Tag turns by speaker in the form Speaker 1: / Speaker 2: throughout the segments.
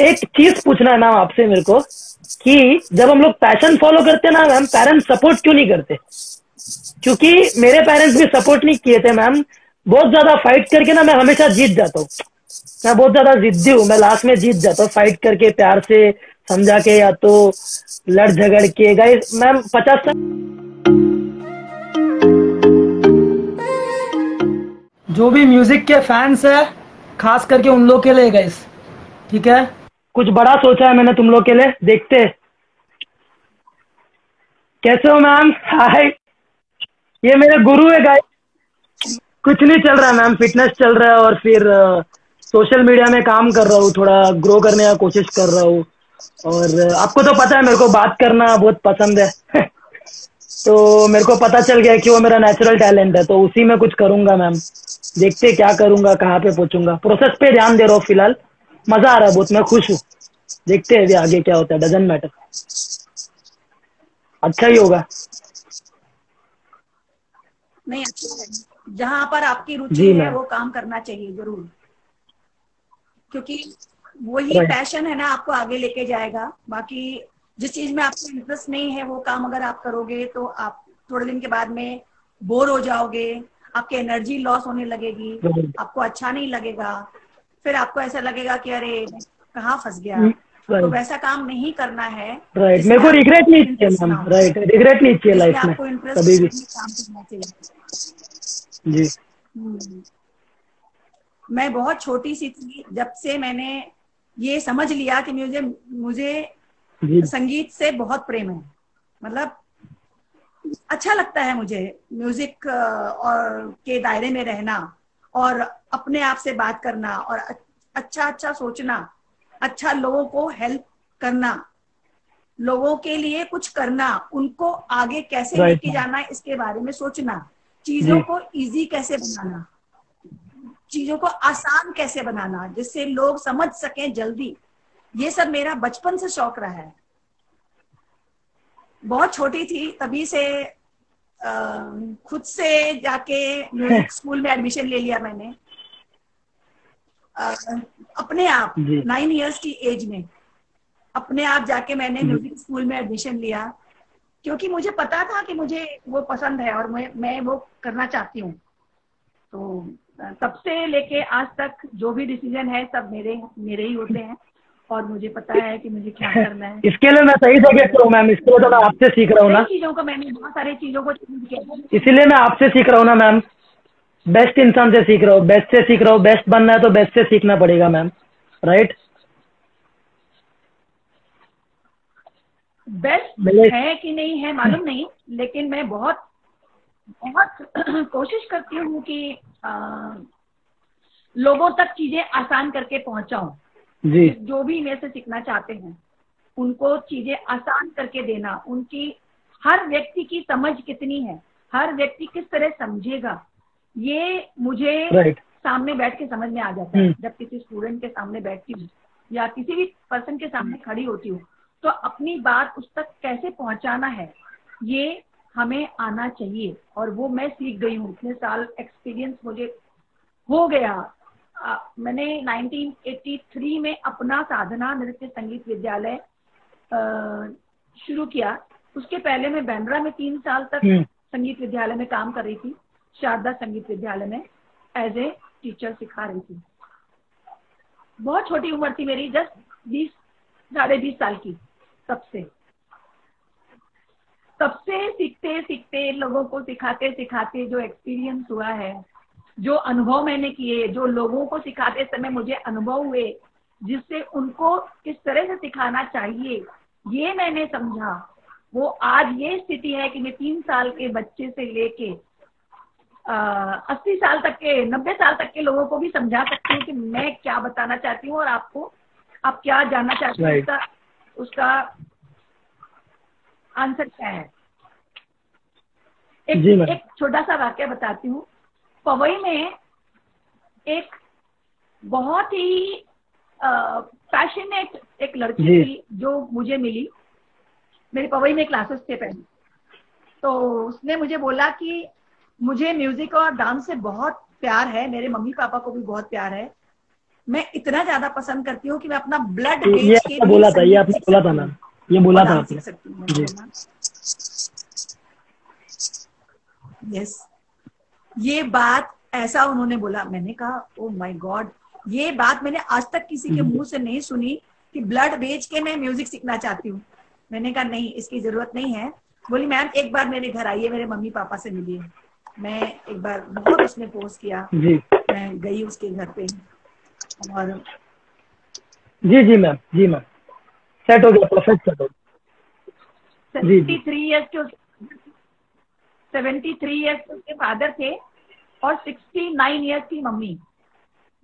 Speaker 1: एक चीज पूछना है मैम आपसे मेरे को कि जब हम लोग पैशन फॉलो करते हैं ना मैम, पेरेंट्स सपोर्ट क्यों नहीं करते? क्योंकि मेरे पेरेंट्स भी सपोर्ट नहीं किए थे मैम। बहुत ज्यादा फाइट करके ना मैं हमेशा जीत जाता हूँ। मैं बहुत ज्यादा जिद्दी हूँ, मैं लास्ट में जीत जाता हूँ फाइट करके, प्यार से समझा के या तो लड़ झगड़ के। गाइस मैम 50 साल जो भी म्यूजिक के फैंस है, खास करके उन लोग के लिए गाइस, ठीक है, कुछ बड़ा सोचा है मैंने तुम लोग के लिए। देखते हैं। कैसे हो मैम? हाय। ये मेरे गुरु है गाइस। कुछ नहीं चल रहा है मैम, फिटनेस चल रहा है और फिर सोशल मीडिया में काम कर रहा हूँ, थोड़ा ग्रो करने का कोशिश कर रहा हूँ। और आपको तो पता है मेरे को बात करना बहुत पसंद है। तो मेरे को पता चल गया कि वो मेरा नेचुरल टैलेंट है, तो उसी में कुछ करूंगा मैम। देखते क्या करूंगा, कहाँ पे पहुंचूंगा। प्रोसेस पे ध्यान दे रहा हूँ फिलहाल। मजा आ रहा है बहुत, मैं खुश हूँ। देखते हैं अभी आगे क्या होता है, डजंट मैटर। अच्छा ही होगा।
Speaker 2: नहीं, अच्छा है। जहां पर आपकी रुचि
Speaker 1: जी
Speaker 2: है
Speaker 1: मैम।
Speaker 2: वो काम करना चाहिए जरूर, क्योंकि वही
Speaker 1: राइट।
Speaker 2: पैशन है ना आपको आगे लेके जाएगा। बाकी जिस चीज में आपको इंटरेस्ट नहीं है वो काम अगर आप करोगे तो आप थोड़े दिन के बाद में बोर हो जाओगे, आपकी एनर्जी लॉस होने लगेगी, आपको अच्छा नहीं लगेगा, फिर आपको ऐसा लगेगा कि अरे कहाँ फंस गया। तो
Speaker 1: राइट।
Speaker 2: वैसा काम नहीं करना है
Speaker 1: राइट, मेरे
Speaker 2: जिसमें
Speaker 1: को
Speaker 2: आपको
Speaker 1: रिग्रेट नहीं चाहिए
Speaker 2: इंटरेस्ट
Speaker 1: मैम।
Speaker 2: ना हो।
Speaker 1: राइट, रिग्रेट नहीं चाहिए
Speaker 2: जिसमें
Speaker 1: लाइफ में
Speaker 2: आपको इंटरेस्ट
Speaker 1: कभी
Speaker 2: हो
Speaker 1: भी।
Speaker 2: वही काम करना चाहिए।
Speaker 1: जी।
Speaker 2: हम्म। मैं बहुत छोटी सी थी जब से मैंने ये समझ लिया कि मुझे मुझे
Speaker 1: जी।
Speaker 2: संगीत से बहुत प्रेम है। मतलब अच्छा लगता है मुझे म्यूजिक और के दायरे में रहना, और अपने आप से बात करना, और अच्छा अच्छा सोचना, अच्छा लोगों को हेल्प करना, लोगों के लिए कुछ करना, उनको आगे कैसे
Speaker 1: राइट
Speaker 2: लेके
Speaker 1: मैम।
Speaker 2: जाना है इसके बारे में सोचना, चीजों
Speaker 1: जी।
Speaker 2: को इजी कैसे बनाना, चीजों को आसान कैसे बनाना जिससे लोग समझ सकें जल्दी। ये सब मेरा बचपन से शौक रहा है। बहुत छोटी थी तभी से खुद से जाके म्यूजिक स्कूल में एडमिशन ले लिया मैंने। अ, अपने आप
Speaker 1: जी।
Speaker 2: 9 इयर्स की एज में अपने आप जाके मैंने
Speaker 1: जी।
Speaker 2: म्यूजिक स्कूल में एडमिशन लिया, क्योंकि मुझे पता था कि मुझे वो पसंद है और मैं वो करना चाहती हूँ। तो तब से लेके आज तक जो भी डिसीजन है सब मेरे मेरे ही होते हैं, और मुझे पता है कि मुझे क्या करना है।
Speaker 1: इसके लिए मैं सही जगह
Speaker 2: और
Speaker 1: पे हूँ मैम, इसके लिए तो मैं आपसे सीख रहा हूँ
Speaker 2: कई
Speaker 1: ना।
Speaker 2: चीजों को मैंने बहुत सारी चीजों को चेंज किया।
Speaker 1: इसीलिए मैं आपसे सीख रहा हूँ ना मैम। बेस्ट इंसान से सीख रहा हूँ, बेस्ट से सीख रहा हूँ। बेस्ट बनना है तो बेस्ट से सीखना पड़ेगा मैम। राइट।
Speaker 2: बेस्ट
Speaker 1: मिले।
Speaker 2: है कि नहीं है मालूम नहीं, लेकिन मैं बहुत बहुत कोशिश करती हूँ कि लोगों तक चीजें आसान करके पहुंचाऊं।
Speaker 1: जी।
Speaker 2: जो भी मेरे से सीखना चाहते हैं उनको चीजें आसान करके देना। उनकी हर व्यक्ति की समझ कितनी है, हर व्यक्ति किस तरह समझेगा, ये मुझे
Speaker 1: राइट।
Speaker 2: सामने बैठ के समझ में आ जाता है। जब किसी स्टूडेंट के सामने बैठती हूँ या किसी भी पर्सन के सामने खड़ी होती हूँ, तो अपनी बात उस तक कैसे पहुंचाना है ये हमें आना चाहिए, और वो मैं सीख गई हूँ। इतने साल एक्सपीरियंस मुझे हो गया। मैंने 1983 में अपना साधना नृत्य संगीत विद्यालय शुरू किया। उसके पहले मैं बैंड्रा में 3 साल तक संगीत विद्यालय में काम कर रही थी, शारदा संगीत विद्यालय में एज ए टीचर सिखा रही थी। बहुत छोटी उम्र थी मेरी, जस्ट 20 साढ़े 20 साल की। तब से सीखते सीखते, लोगों को सिखाते सिखाते जो एक्सपीरियंस हुआ है, जो अनुभव मैंने किए, जो लोगों को सिखाते समय मुझे अनुभव हुए, जिससे उनको किस तरह से सिखाना चाहिए ये मैंने समझा, वो आज ये स्थिति है कि मैं 3 साल के बच्चे से लेके 80 साल तक के, 90 साल तक के लोगों को भी समझा सकती हूँ कि मैं क्या बताना चाहती हूँ और आपको आप क्या जानना चाहते हो,
Speaker 1: राइट।
Speaker 2: उसका उसका आंसर क्या है। एक
Speaker 1: जी मैम।
Speaker 2: एक छोटा सा वाक्य बताती हूँ। पवई में एक बहुत ही पैशनेट एक लड़की
Speaker 1: जी।
Speaker 2: थी जो मुझे मिली। मेरे पवई में क्लासेस थे पहले, तो उसने मुझे बोला कि मुझे म्यूजिक और डांस से बहुत प्यार है, मेरे मम्मी पापा को भी बहुत प्यार है, मैं इतना ज्यादा पसंद करती हूँ कि मैं अपना ब्लड
Speaker 1: ये
Speaker 2: बेच के
Speaker 1: आपने बोला था, ये आपने बोला था ना, ये बोला था आपने।
Speaker 2: सीख सकती हूँ। यस, ये बात ऐसा उन्होंने बोला, मैंने कहा ओ माय गॉड, ये बात मैंने आज तक किसी के मुंह से नहीं सुनी कि ब्लड बेच के मैं म्यूजिक सीखना चाहती हूँ। मैंने कहा नहीं, इसकी जरूरत नहीं है। बोली मैम एक बार मेरे घर आइए, मेरे मम्मी पापा से मिलिए। मैं एक बार बहुत उसने फोर्स किया, मैं गई उसके घर पे और
Speaker 1: जी मैम, जी मैम, सेट हो गया, परफेक्ट सेट हो गया।
Speaker 2: 73 ईयर्स के उसके फादर थे और 69 ईयर्स की मम्मी।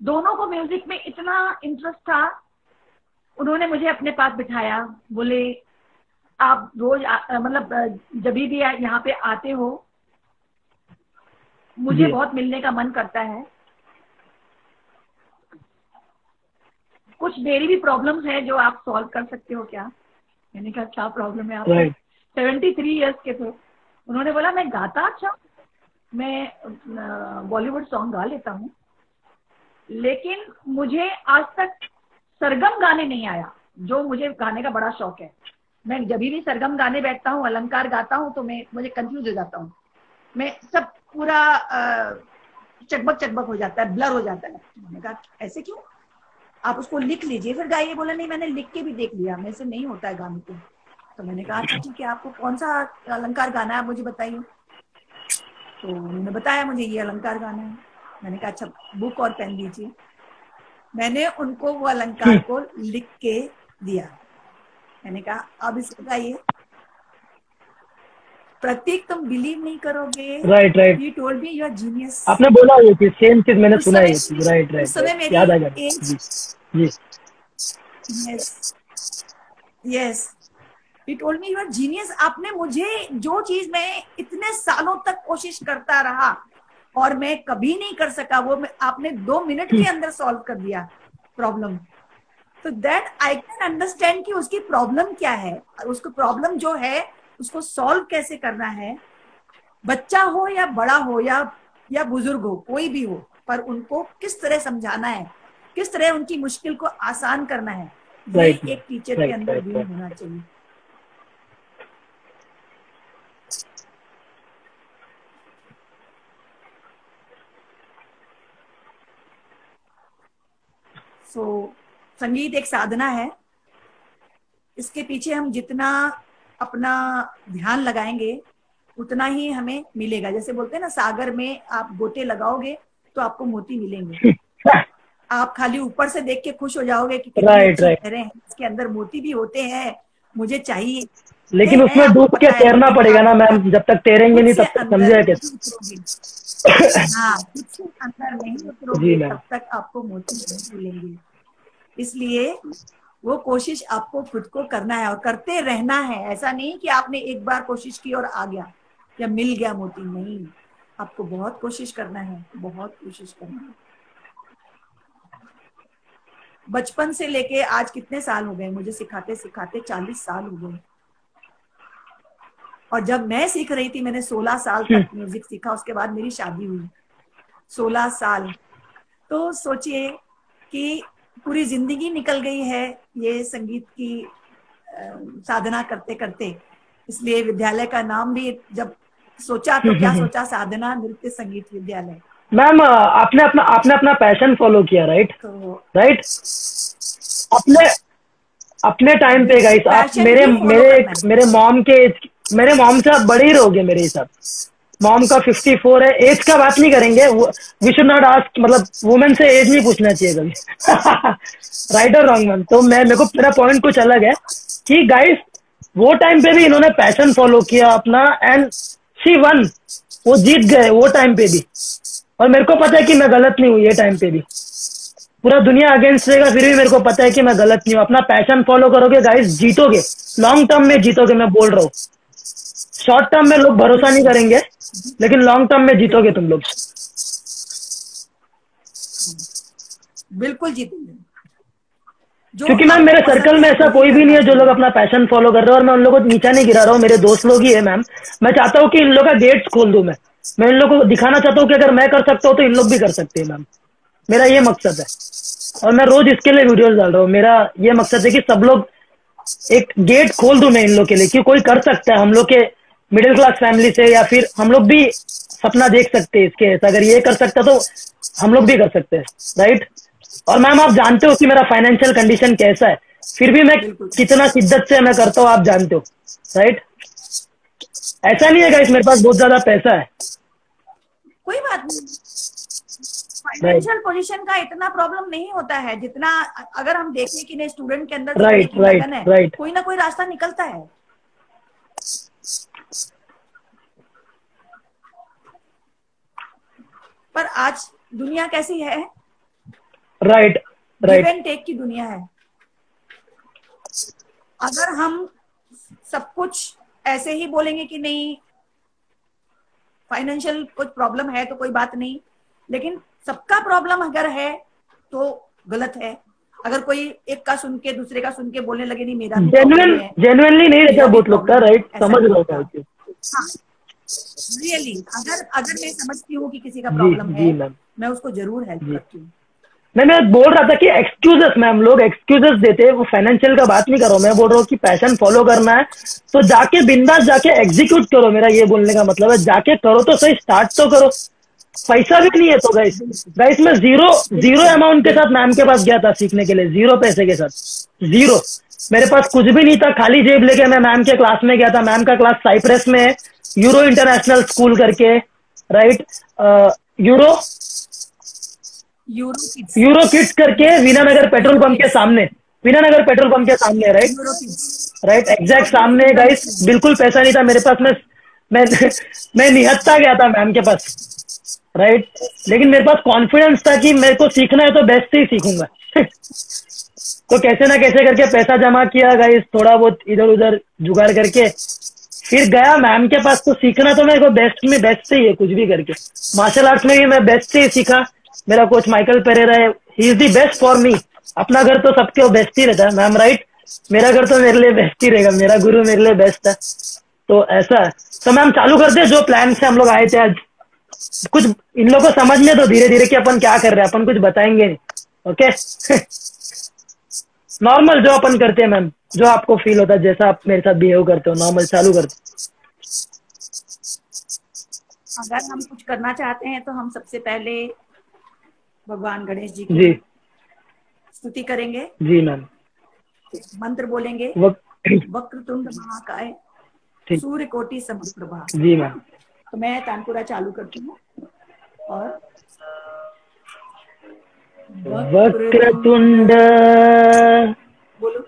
Speaker 2: दोनों को म्यूजिक में इतना इंटरेस्ट था। उन्होंने मुझे अपने पास बिठाया, बोले आप रोज मतलब जब भी यहाँ पे आते हो मुझे बहुत मिलने का मन करता है। कुछ मेरी भी प्रॉब्लम्स है जो आप सॉल्व कर सकते हो क्या? मैंने कहा क्या प्रॉब्लम है आप? 73 ईयर्स के थे। उन्होंने बोला मैं गाता अच्छा, मैं बॉलीवुड सॉन्ग गा लेता हूँ, लेकिन मुझे आज तक सरगम गाने नहीं आया, जो मुझे गाने का बड़ा शौक है। मैं जब भी सरगम गाने बैठता हूँ, अलंकार गाता हूँ, तो मुझे कंफ्यूज हो जाता हूँ। मैं सब पूरा चकबक चकबक हो जाता है, ब्लर हो जाता है। मैंने कहा ऐसे क्यों? आप उसको लिख लीजिए फिर गाइए। बोला नहीं, मैंने लिख के भी देख लिया, मेरे से नहीं होता है गाने को। तो मैंने कहा अच्छा ठीक है, आपको कौन सा अलंकार गाना है मुझे बताइए। तो उन्होंने बताया मुझे ये अलंकार गाना है। मैंने कहा अच्छा बुक और पेन दीजिए। मैंने उनको वो अलंकार को लिख के दिया। मैंने कहा अब इसको गाइए। प्रतीक तुम बिलीव नहीं करोगे,
Speaker 1: right
Speaker 2: he told me you are genius.
Speaker 1: आपने बोला ये चीज, सेम चीज मैंने सुना है। राइट
Speaker 2: उस समय मेरी
Speaker 1: याद आ गया जी।
Speaker 2: Yes, he told me you are genius. आपने मुझे जो चीज मैं इतने सालों तक कोशिश करता रहा और मैं कभी नहीं कर सका, वो आपने 2 मिनट के अंदर सॉल्व कर दिया प्रॉब्लम। तो दैट आई कैन अंडरस्टैंड कि उसकी प्रॉब्लम क्या है, उसको प्रॉब्लम जो है उसको सॉल्व कैसे करना है। बच्चा हो या बड़ा हो या बुजुर्ग हो, कोई भी हो, पर उनको किस तरह समझाना है, किस तरह उनकी मुश्किल को आसान करना है, ये एक टीचर के अंदर गुण होना चाहिए। संगीत एक साधना है। इसके पीछे हम जितना अपना ध्यान लगाएंगे उतना ही हमें मिलेगा। जैसे बोलते हैं ना, सागर में आप गोते लगाओगे तो आपको मोती मिलेंगे। आप खाली ऊपर से देख के खुश हो जाओगे कि कितनी अच्छी लहरें हैं, इसके अंदर मोती भी होते हैं, मुझे चाहिए।
Speaker 1: लेकिन उसमें डूब के तैरना पड़ेगा ना मैम, जब तक तैरेंगे नहीं तब तक समझेगा कैसे।
Speaker 2: हाँ, खुद से अंदर नहीं उतरोगे तब तक आपको मोती नहीं मिलेंगे। इसलिए वो कोशिश आपको खुद को करना है और करते रहना है। ऐसा नहीं कि आपने एक बार कोशिश की और आ गया या मिल गया मोती, नहीं, आपको बहुत कोशिश करना है, बहुत कोशिश करना है। बचपन से लेके आज कितने साल हो गए मुझे सिखाते सिखाते? 40 साल हो गए। और जब मैं सीख रही थी मैंने 16 साल तक म्यूजिक सीखा, उसके बाद मेरी शादी हुई। 16 साल, तो सोचिए कि पूरी जिंदगी निकल गई है ये संगीत की साधना करते करते। इसलिए विद्यालय का नाम भी जब सोचा तो क्या सोचा, साधना नृत्य संगीत विद्यालय।
Speaker 1: मैम आपने अपना पैशन फॉलो किया, राइट?
Speaker 2: तो
Speaker 1: राइट, अपने टाइम पे गाइस, आप मेरे मॉम से आप बड़े ही रहोगे मेरे हिसाब। मॉम का 54 है। एज का बात नहीं करेंगे, वी शुड नॉट आस्क, मतलब वुमेन से एज नहीं पूछना चाहिए कभी। राइट और रॉन्ग मैम? तो मेरे को मेरा पॉइंट कुछ अलग है कि गाइस वो टाइम पे भी इन्होंने पैशन फॉलो किया अपना, एंड शी वन, वो जीत गए वो टाइम पे भी। और मेरे को पता है कि मैं गलत नहीं हूँ ये टाइम पे भी। पूरा दुनिया अगेंस्ट रहेगा फिर भी मेरे को पता है कि मैं गलत नहीं हूँ। अपना पैशन फॉलो करोगे गाइस, जीतोगे, लॉन्ग टर्म में जीतोगे। मैं बोल रहा हूँ, शॉर्ट टर्म में लोग भरोसा नहीं करेंगे, लेकिन लॉन्ग टर्म में जीतोगे तुम लोग।
Speaker 2: बिल्कुल जीतेंगे।
Speaker 1: क्योंकि मैम मेरे सर्कल में ऐसा कोई भी नहीं है जो लोग अपना पैशन फॉलो कर रहे हो, और मैं उन लोगों को नीचा नहीं गिरा रहा हूँ, मेरे दोस्त लोग ही है मैम। मैं चाहता हूँ कि इन लोगों का गेट्स खोल दूं। मैं इन लोगों को दिखाना चाहता हूँ कि अगर मैं कर सकता हूँ तो इन लोग भी कर सकते हैं मैम। मेरा ये मकसद है। और मैं रोज इसके लिए वीडियोस डाल रहा हूँ। मेरा ये मकसद है कि सब लोग एक गेट खोल दूं मैं इन लोग के लिए, कि कोई कर सकता है हम लोग के मिडिल क्लास फैमिली से, या फिर हम लोग भी सपना देख सकते हैं इसके। अगर ये कर सकता तो हम लोग भी कर सकते हैं, राइट। और मैम आप जानते हो कि मेरा फाइनेंशियल कंडीशन कैसा है, फिर भी मैं
Speaker 2: बिल्कुल।
Speaker 1: कितना शिद्दत से मैं करता हूँ, आप जानते हो, राइट। ऐसा नहीं है गाइस मेरे पास बहुत ज्यादा पैसा है,
Speaker 2: कोई बात नहीं,
Speaker 1: राइट
Speaker 2: फाइनेंशियल पोजीशन का इतना प्रॉब्लम नहीं होता है जितना अगर हम देखें कि नहीं स्टूडेंट के अंदर सीखने
Speaker 1: राइट
Speaker 2: की
Speaker 1: राइट
Speaker 2: लगन है,
Speaker 1: राइट
Speaker 2: कोई ना कोई रास्ता निकलता है। पर आज दुनिया कैसी है?
Speaker 1: Right
Speaker 2: give
Speaker 1: right
Speaker 2: and take की दुनिया है। अगर हम सब कुछ ऐसे ही बोलेंगे कि नहीं फाइनेंशियल कुछ प्रॉब्लम है तो कोई बात नहीं, लेकिन सबका प्रॉब्लम अगर है तो गलत है। अगर कोई एक का सुन के दूसरे का सुन के बोलने लगे नहीं मेरा भी प्रॉब्लम है,
Speaker 1: जेन्युइनली नहीं रहता
Speaker 2: मेरा भी
Speaker 1: बहुत लोग का,
Speaker 2: प्रॉब्लम है,
Speaker 1: राइट,
Speaker 2: ऐसा
Speaker 1: समझ
Speaker 2: नहीं
Speaker 1: रहा
Speaker 2: होता।
Speaker 1: होगा।
Speaker 2: हाँ, रियली अगर अगर मैं समझती हूँ कि किसी का
Speaker 1: जी
Speaker 2: प्रॉब्लम है,
Speaker 1: जी मैम,
Speaker 2: मैं उसको जरूर हेल्प
Speaker 1: जी
Speaker 2: करती हूँ।
Speaker 1: मैं बोल रहा था कि एक्सक्यूजेस मैम, लोग एक्सक्यूजेस देते हैं, वो फाइनेंशियल का बात नहीं कर रहा हूँ। मैं बोल रहा हूँ कि पैशन फॉलो करना है तो जाके बिंदास जाके एग्जीक्यूट करो। मेरा ये बोलने का मतलब है जाके करो तो सही, स्टार्ट तो करो। पैसा भी नहीं है तो गाइस, गाइस मैं जीरो जीरो
Speaker 2: बिल्कुल
Speaker 1: अमाउंट के साथ
Speaker 2: बिल्कुल
Speaker 1: मैम के पास गया था सीखने के लिए, जीरो पैसे के साथ, जीरो। मेरे पास कुछ भी नहीं था, खाली जेब लेके मैं मैम के क्लास में गया था। मैम का क्लास साइप्रस में है, यूरो इंटरनेशनल स्कूल करके, right. Euro
Speaker 2: euro kids,
Speaker 1: euro kids करके वीनानगर पेट्रोल
Speaker 2: यूरो
Speaker 1: पंप के
Speaker 2: किड्स,
Speaker 1: सामने, वीनानगर पेट्रोल पंप के सामने, right
Speaker 2: euro kids,
Speaker 1: right exact
Speaker 2: euro kids
Speaker 1: सामने गाइस।
Speaker 2: इंटरनेशनल।
Speaker 1: बिल्कुल पैसा नहीं था मेरे पास, मैं मैं निहत्था गया था मैम के पास, राइट। लेकिन मेरे पास कॉन्फिडेंस था कि मेरे को सीखना है तो बेस्ट से ही सीखूंगा। तो कैसे ना कैसे करके पैसा जमा किया गाइस, थोड़ा बहुत इधर उधर जुगाड़ करके फिर गया मैम के पास। तो सीखना तो मेरे को बेस्ट में बेस्ट से ही है, कुछ भी करके। मार्शल आर्ट्स में भी मैं बेस्ट से ही सीखा। मेरा कोच माइकल पेरेरा है, he is the best for me. अपना घर तो सबके बेस्ट ही रहता है मैम, राइट। मेरा घर तो मेरे लिए बेस्ट ही रहेगा, मेरा गुरु मेरे लिए बेस्ट है। तो ऐसा है। तो मैम चालू करते हैं, जो प्लान से हम लोग आए थे आज। कुछ इन लोगों को समझने दो धीरे धीरे कि अपन क्या कर रहे हैं, अपन कुछ बताएंगे नहीं, ओके। नॉर्मल जो अपन करते हैं मैम, जो आपको फील होता है, जैसा आप मेरे साथ बिहेव करते हो, नॉर्मल चालू करते।
Speaker 2: अगर हम कुछ करना चाहते हैं तो हम सबसे पहले भगवान गणेश जी
Speaker 1: जी
Speaker 2: की स्तुति करेंगे,
Speaker 1: जी मैम।
Speaker 2: मंत्र बोलेंगे,
Speaker 1: ठीक
Speaker 2: वक्रतुंड महाकाय
Speaker 1: ठीक
Speaker 2: सूर्य कोटि समप्रभा,
Speaker 1: जी
Speaker 2: है
Speaker 1: मैम।
Speaker 2: ना। तो मैं तानपुरा चालू करती हूँ और वक्रतुंड,
Speaker 1: वक्रतुंड
Speaker 2: बोलो,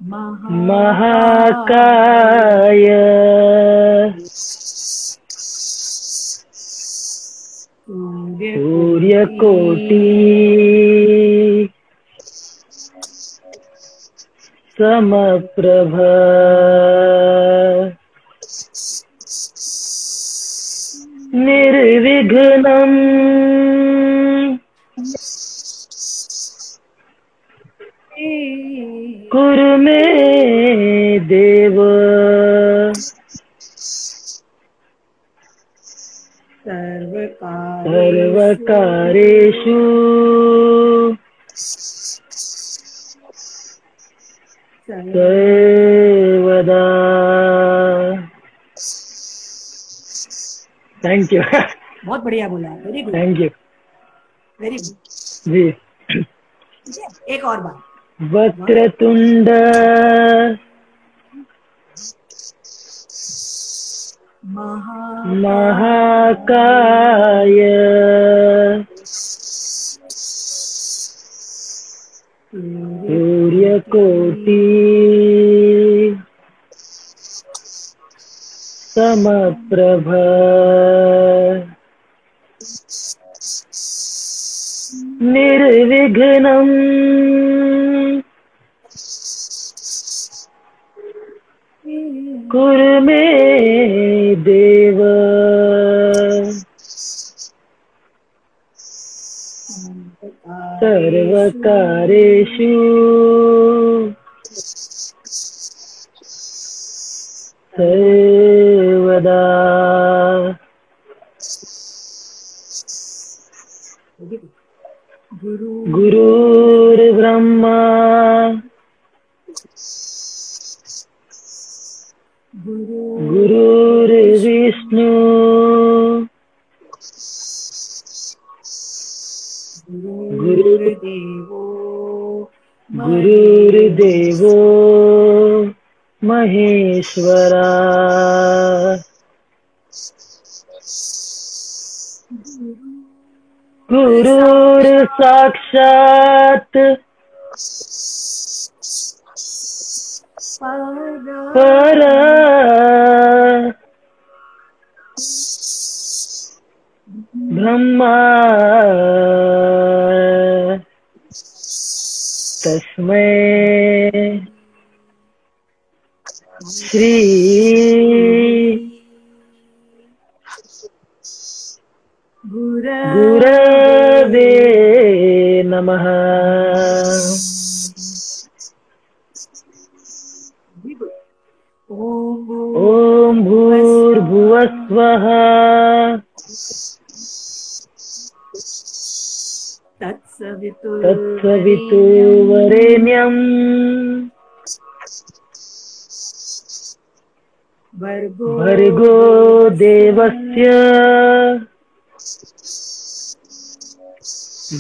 Speaker 2: महाकाय
Speaker 1: महाकाय सूर्यकोटि समप्रभ निर्विघ्नं कुरु मे देव सर्वकारेषु सर्वदा। Thank you.
Speaker 2: बहुत बढ़िया बोला, very good,
Speaker 1: thank you
Speaker 2: very good.
Speaker 1: जी।
Speaker 2: ठीक है, एक और बार,
Speaker 1: वक्रतुंड महाकाय सूर्यकोटि समप्रभ निर्विघ्नं कुरु मे देव सर्वकारेषु सर्वदा। ब्रह्मा गुरुर्विष्णु
Speaker 2: गुरुर्देवो
Speaker 1: गुरुर्देवो महेश्वरा गुरुर्साक्षात् पर ब्रह्मा तस्मै श्री गुरवे नमः। ॐ भूर्भुवस्वः तत्सवितुर्वरेण्यं भर्गो देवस्य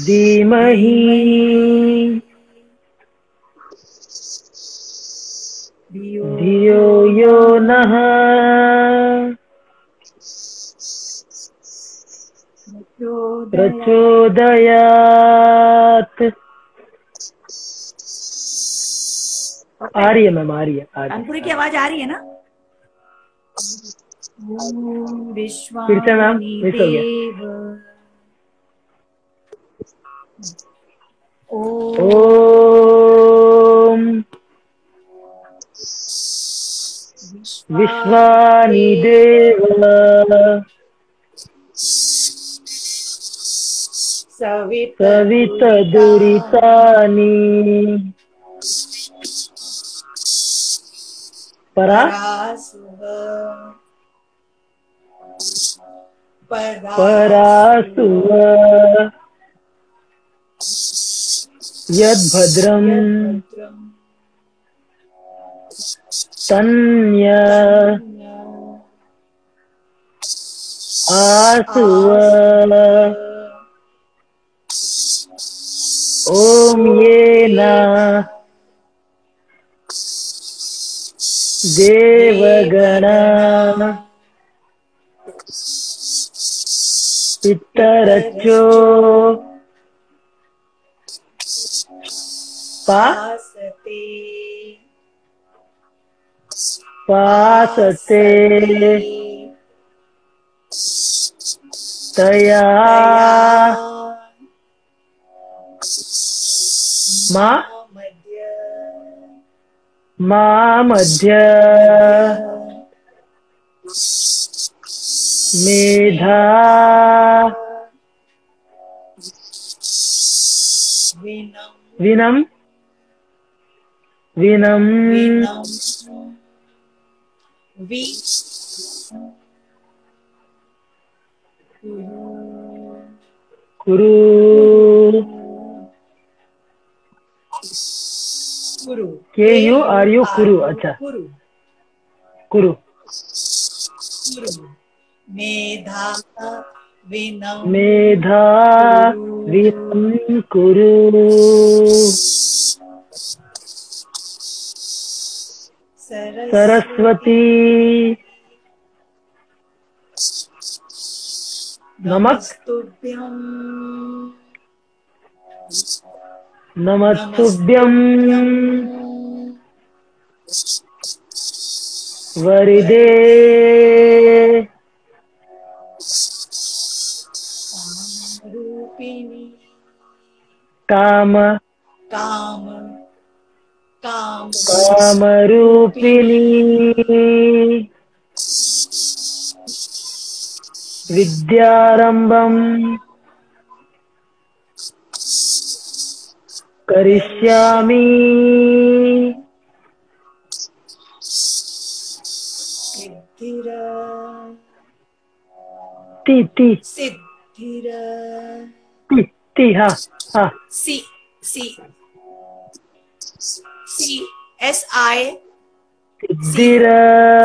Speaker 1: धीमहि धियो यो नः प्रचोदयात्। आ रही है मैम, आ रही है।
Speaker 2: कानपुरी की आवाज आ रही है ना?
Speaker 1: फिर से मैम, मिस हो गया। ओम विश्वानि देव सवितदुरितानि परासुव यद्भद्रं तन्य आसुव। ॐ येन देवगणा पितरच्चो पासते तया मध्य मेधा विनम कुरु KURU कुरु। अच्छा, कुरु। मेधा विनम कुरु। सरस्वती नमस्तुभ्यं वरदे कामरूपिणी विद्यारंभं करिष्यामि। ती ती ती ती हाँ हाँ
Speaker 2: SI
Speaker 1: सिद्धिर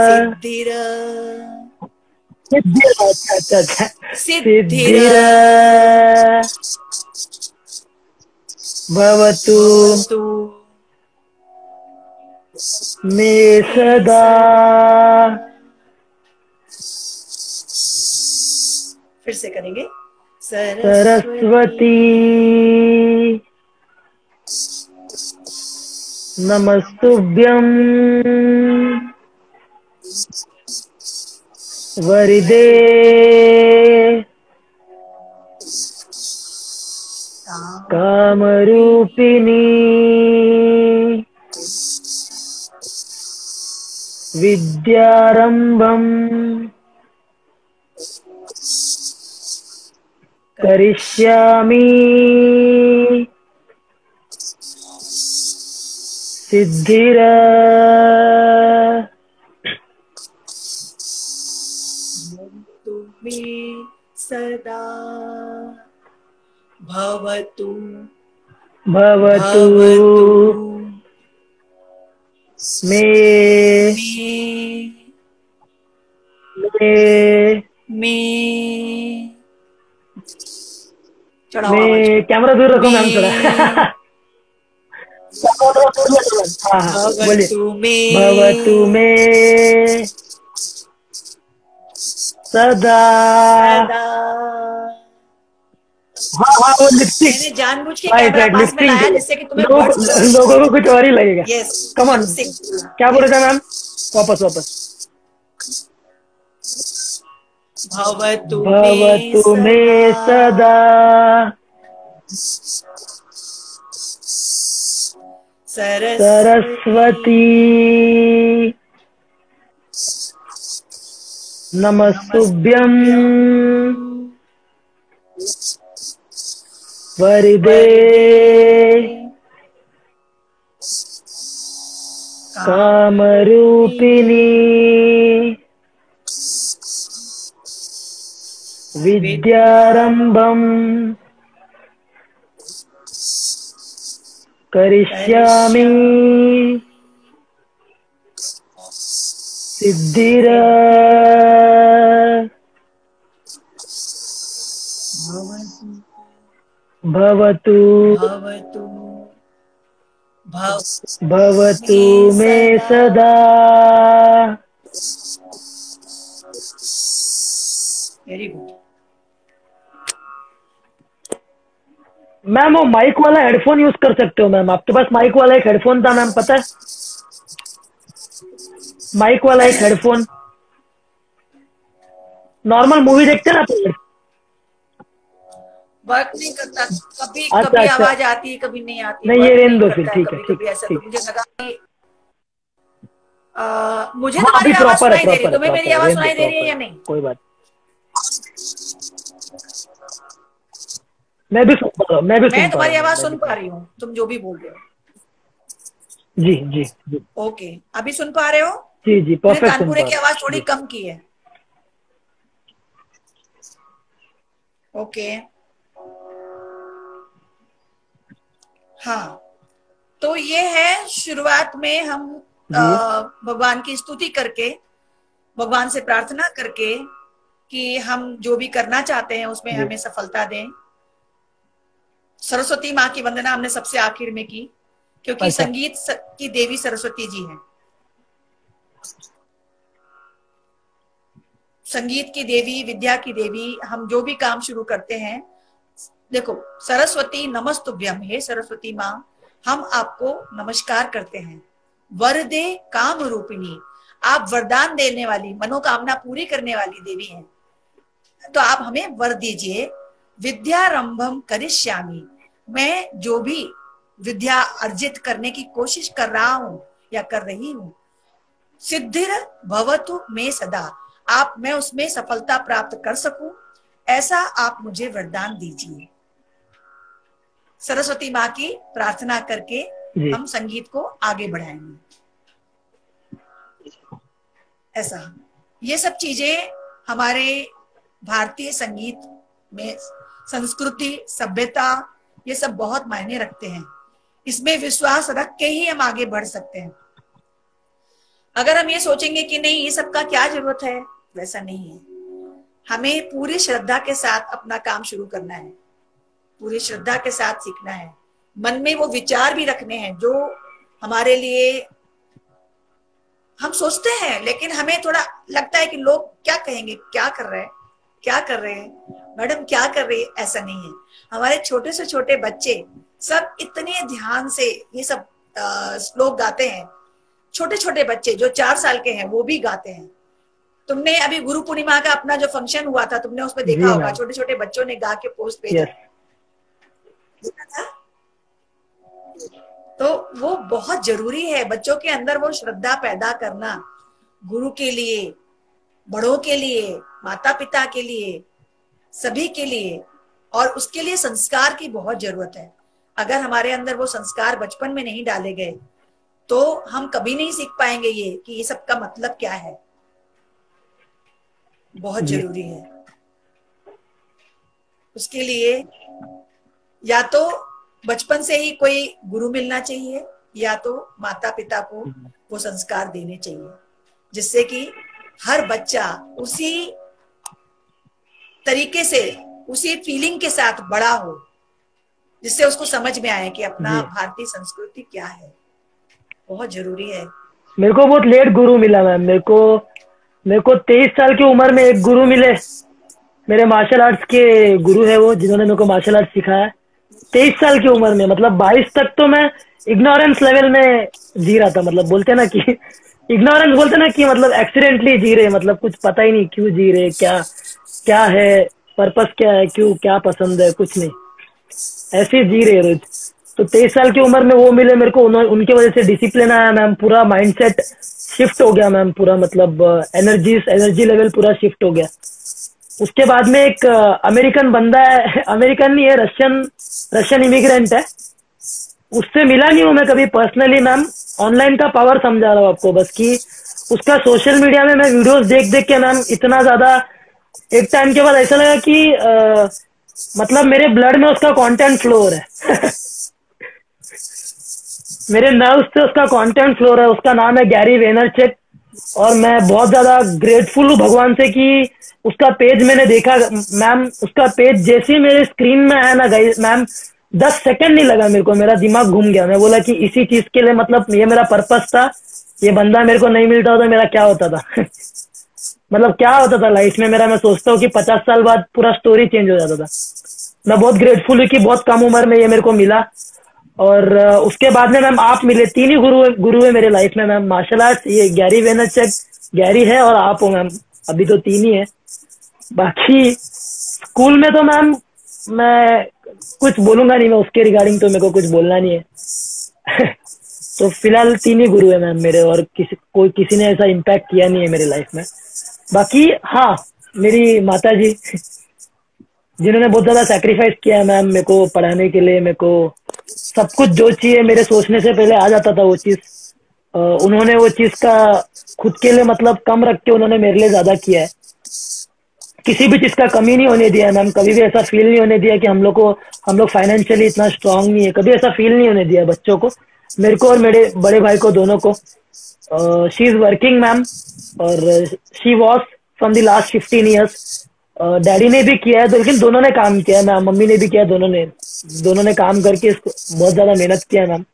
Speaker 2: सिद्धिर
Speaker 1: सिद्धिर अच्छा अच्छा अच्छा
Speaker 2: सिद्धिर
Speaker 1: सिद्धिर भवतु
Speaker 2: भवतु
Speaker 1: मे
Speaker 2: मे
Speaker 1: सदा
Speaker 2: फिर से करेंगे।
Speaker 1: सरस्वती नमस्तुभ्यं वरदे कामरूपिणी विद्यारंभम करिष्यामि सिद्धिर
Speaker 2: मे सदा भवतु
Speaker 1: भवतु
Speaker 2: भवतु
Speaker 1: मे
Speaker 2: मे
Speaker 1: मे
Speaker 2: मे चढ़ाओ आवाज
Speaker 1: मैं कैमरा दूर रखो
Speaker 2: मे
Speaker 1: मैम थोड़ा हाँ हाँ बोलिए
Speaker 2: भवतु मे
Speaker 1: भवतु मे सदा
Speaker 2: सदा।
Speaker 1: हाँ हाँ वो लिपस्टिक
Speaker 2: मैंने जानबूझ के
Speaker 1: राइट
Speaker 2: कैमरा
Speaker 1: राइट
Speaker 2: पास में
Speaker 1: लिपस्टिक
Speaker 2: लाया जिससे कि तुम्हें
Speaker 1: लोग
Speaker 2: वर्ड्स
Speaker 1: लोगों को कुछ और ही लगेगा
Speaker 2: यस
Speaker 1: कम ऑन
Speaker 2: लिपस्टिक
Speaker 1: क्या बोले थे मैम वापस वापस
Speaker 2: भवतु मे
Speaker 1: भवतु मे
Speaker 2: सदा
Speaker 1: सदा
Speaker 2: सरस्वती
Speaker 1: सरस्वती नमस्तुभ्यं
Speaker 2: नमस्तुभ्यं
Speaker 1: वरदे
Speaker 2: वरदे
Speaker 1: कामरूपिणी विद्यारंभम करिष्यामि सिद्धिर भवतु
Speaker 2: भवतु
Speaker 1: भवतु मे सदा
Speaker 2: वेरी गुड।
Speaker 1: मैम वो माइक वाला हेडफोन यूज कर सकते हो मैम आपके पास माइक वाला एक हेडफोन था मैम पता है माइक वाला एक हेडफोन नॉर्मल मूवी देखते हैं ना तो
Speaker 2: वर्क नहीं करता, कभी
Speaker 1: अच्छा
Speaker 2: कभी
Speaker 1: अच्छा
Speaker 2: आवाज आती है कभी नहीं आती,
Speaker 1: नहीं ये
Speaker 2: वर्क
Speaker 1: रहने
Speaker 2: नहीं
Speaker 1: दो फिर
Speaker 2: करता है
Speaker 1: ठीक है
Speaker 2: कभी
Speaker 1: ठीक
Speaker 2: कभी ऐसा। तो
Speaker 1: ठीक
Speaker 2: मुझे लगा कि मुझे
Speaker 1: हाँ
Speaker 2: तुम्हारी
Speaker 1: अभी
Speaker 2: आवाज सुनाई दे रही है, तुम्हें मेरी
Speaker 1: प्रॉपर है
Speaker 2: आवाज
Speaker 1: रहने दो
Speaker 2: सुनाई दे रही है
Speaker 1: प्रॉपर
Speaker 2: या
Speaker 1: है
Speaker 2: नहीं?
Speaker 1: कोई बात मैं भी सुन पा रहा हूँ मैं भी
Speaker 2: मैं
Speaker 1: सुन पा रहा
Speaker 2: तुम्हारी
Speaker 1: हूँ
Speaker 2: आवाज
Speaker 1: मैं भी
Speaker 2: सुन
Speaker 1: सुन
Speaker 2: पा रही हूँ, तुम जो भी बोल रहे हो।
Speaker 1: जी जी जी
Speaker 2: ओके, अभी सुन पा रहे हो?
Speaker 1: जी जी
Speaker 2: मैंने
Speaker 1: परफेक्ट सुन
Speaker 2: तानपुरे
Speaker 1: पा
Speaker 2: की
Speaker 1: रहा
Speaker 2: आवाज
Speaker 1: हूँ
Speaker 2: थोड़ी
Speaker 1: जी
Speaker 2: कम की है। ओके हाँ, तो ये है शुरुआत में हम
Speaker 1: जी
Speaker 2: भगवान की स्तुति करके, भगवान से प्रार्थना करके कि हम जो भी करना चाहते हैं उसमें
Speaker 1: जी
Speaker 2: हमें सफलता दें। सरस्वती माँ की वंदना हमने सबसे आखिर में की, क्योंकि
Speaker 1: अच्छा
Speaker 2: संगीत की देवी सरस्वती जी हैं। संगीत की देवी, विद्या की देवी। हम जो भी काम शुरू करते हैं, देखो सरस्वती नमस्तुभ्यम, हे सरस्वती माँ हम आपको नमस्कार करते हैं। वरदे काम रूपिणी, आप वरदान देने वाली, मनोकामना पूरी करने वाली देवी हैं, तो आप हमें वर दीजिए। विद्यारंभम करिष्यामि, मैं जो भी विद्या अर्जित करने की कोशिश कर रहा हूं या कर रही हूं, सिद्धिर भवतु मे सदा, आप मैं उसमें सफलता प्राप्त कर सकूं, ऐसा आप मुझे वरदान दीजिए। सरस्वती माँ की प्रार्थना करके
Speaker 1: जी
Speaker 2: हम संगीत को आगे बढ़ाएंगे। ऐसा ये सब चीजें हमारे भारतीय संगीत में संस्कृति, सभ्यता, ये सब बहुत मायने रखते हैं। इसमें विश्वास रख के ही हम आगे बढ़ सकते हैं। अगर हम ये सोचेंगे कि नहीं ये सबका क्या जरूरत है, वैसा नहीं है। हमें पूरी श्रद्धा के साथ अपना काम शुरू करना है, पूरी श्रद्धा के साथ सीखना है, मन में वो विचार भी रखने हैं जो हमारे लिए हम सोचते हैं, लेकिन हमें थोड़ा लगता है कि लोग क्या कहेंगे, क्या कर रहे हैं, क्या कर रहे हैं मैडम, क्या कर रही है। ऐसा नहीं है। हमारे छोटे से छोटे बच्चे सब इतने ध्यान से ये सब श्लोक गाते हैं। छोटे छोटे बच्चे जो 4 साल के हैं वो भी गाते हैं। तुमने अभी गुरु पूर्णिमा का अपना जो फंक्शन हुआ था, तुमने उसमें देखा होगा, छोटे छोटे बच्चों ने गा के पोस्ट भेजा था। तो वो बहुत जरूरी है, बच्चों के अंदर वो श्रद्धा पैदा करना, गुरु के लिए, बड़ों के लिए, माता पिता के लिए, सभी के लिए। और उसके लिए संस्कार की बहुत जरूरत है। अगर हमारे अंदर वो संस्कार बचपन में नहीं डाले गए तो हम कभी नहीं सीख पाएंगे ये कि ये सब का मतलब क्या है। बहुत जरूरी है। उसके लिए या तो बचपन से ही कोई गुरु मिलना चाहिए, या तो माता पिता को वो संस्कार देने चाहिए, जिससे कि हर बच्चा उसी तरीके से, उसी फीलिंग के साथ बड़ा हो, जिससे उसको समझ में आए कि अपना भारतीय संस्कृति क्या है। बहुत जरूरी है।
Speaker 1: मेरे को बहुत लेट गुरु मिला मैम। मेरे को 23 साल की उम्र में एक गुरु मिले। मेरे मार्शल आर्ट्स के गुरु है वो, जिन्होंने मेरे को मार्शल आर्ट्स सिखाया। 23 साल की उम्र में, मतलब 22 तक तो मैं इग्नोरेंस लेवल में जी रहा था। मतलब बोलते ना कि इग्नोरेंस बोलते ना कि मतलब एक्सीडेंटली जी रहे, मतलब कुछ पता ही नहीं क्यों जी रहे, क्या है, पर्पस क्या है, क्यों, क्या पसंद है, कुछ नहीं, ऐसे जी रहे रोज। तो 23 साल की उम्र में वो मिले मेरे को। उनके वजह से डिसिप्लिन आया मैम, पूरा माइंडसेट शिफ्ट हो गया मैम, पूरा मतलब एनर्जी लेवल पूरा शिफ्ट हो गया। उसके बाद में एक अमेरिकन बंदा है, अमेरिकन नहीं है, रशियन इमिग्रेंट है, उससे मिला नहीं हूं मैं कभी पर्सनली मैम। ऑनलाइन का पावर समझा रहा हूँ आपको बस, कि उसका सोशल मीडिया में मैं वीडियोस देख के मैम इतना ज्यादा, एक टाइम के बाद ऐसा लगा कि मतलब मेरे ब्लड में उसका कंटेंट फ्लो हो रहा है मेरे नर्व्स से उसका कंटेंट फ्लो हो रहा है। उसका नाम है गैरी वेनरचक, और मैं बहुत ज्यादा ग्रेटफुल हूँ भगवान से कि उसका पेज मैंने देखा मैम। उसका पेज जैसे ही मेरे स्क्रीन में आया ना गाइस मैम, 10 सेकंड नहीं लगा मेरे को, मेरा दिमाग घूम गया। मैं बोला कि इसी चीज के लिए, मतलब ये मेरा पर्पस था, ये बंदा मेरे को नहीं मिलता तो मेरा क्या होता था मतलब क्या होता था लाइफ में मेरा। मैं सोचता हूँ कि 50 साल बाद पूरा स्टोरी चेंज हो जाता था। मैं बहुत ग्रेटफुल हूँ कि बहुत कम उम्र में ये मेरे को मिला। और उसके बाद में मैम आप मिले। 3 ही गुरु है मेरे लाइफ में मैम, मार्शल आर्ट्स, ये गैरी वेनरचक, गैरी है, और आप हो मैम। अभी तो 3 ही है। बाकी स्कूल में तो मैम मैं कुछ बोलूंगा नहीं, मैं उसके रिगार्डिंग तो मेरे को कुछ बोलना नहीं है तो फिलहाल 3 ही गुरु है मैम मेरे, और किसी ने ऐसा इम्पैक्ट किया नहीं है मेरे लाइफ में। बाकी हाँ, मेरी माता जी जिन्होंने बहुत ज्यादा सैक्रिफाइस किया है मैम मेरे को पढ़ाने के लिए। मेरे को सब कुछ जो चाहिए मेरे सोचने से पहले आ जाता था वो चीज। उन्होंने वो चीज का खुद के लिए मतलब कम रख के उन्होंने मेरे लिए ज्यादा किया है। किसी भी चीज का कमी नहीं होने दिया मैम। कभी भी ऐसा फील नहीं होने दिया कि हम लोग फाइनेंशियली इतना स्ट्रांग नहीं है। कभी ऐसा फील नहीं होने दिया बच्चों को, मेरे को और मेरे बड़े भाई को, दोनों को। शी इज वर्किंग मैम, और she was from the last 15 years. Daddy ने भी किया है तो, लेकिन दोनों ने काम किया है मैम, मम्मी ने भी किया है, दोनों ने काम करके इसको बहुत ज्यादा मेहनत किया है मैम।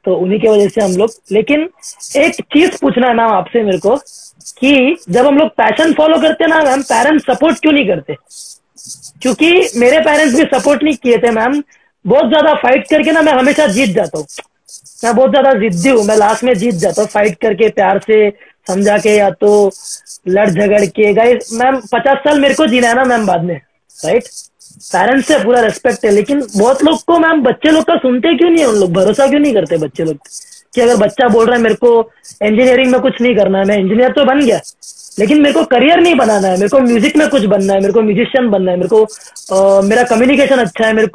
Speaker 1: तो उन्हीं की वजह से हम लोग। लेकिन एक चीज पूछना है मैम आपसे मेरे को, कि जब हम लोग पैशन फॉलो करते हैं ना मैम, पेरेंट्स सपोर्ट क्यों नहीं करते? क्योंकि मेरे पेरेंट्स भी सपोर्ट नहीं किए थे मैम। बहुत ज्यादा फाइट करके ना मैं हमेशा जीत जाता हूँ। मैं बहुत ज्यादा जिद्दी हूँ, मैं लास्ट में जीत जाता हूँ फाइट करके, प्यार से समझा के, या तो लड़ झगड़ के। गाइस मैम 50 साल मेरे को जीना है ना मैम बाद में, राइट? पेरेंट्स से पूरा रेस्पेक्ट है, लेकिन बहुत लोग को मैम, बच्चे लोग का सुनते क्यों नहीं है? उन लोग भरोसा क्यों नहीं करते बच्चे लोग? कि अगर बच्चा बोल रहा है मेरे को इंजीनियरिंग में कुछ नहीं करना है, मैं इंजीनियर तो बन गया, लेकिन मेरे को करियर नहीं बनाना है, मेरे को म्यूजिक में कुछ बनना है, मेरे को म्यूजिशियन बनना है, मेरे को मेरा कम्युनिकेशन अच्छा है, मेरे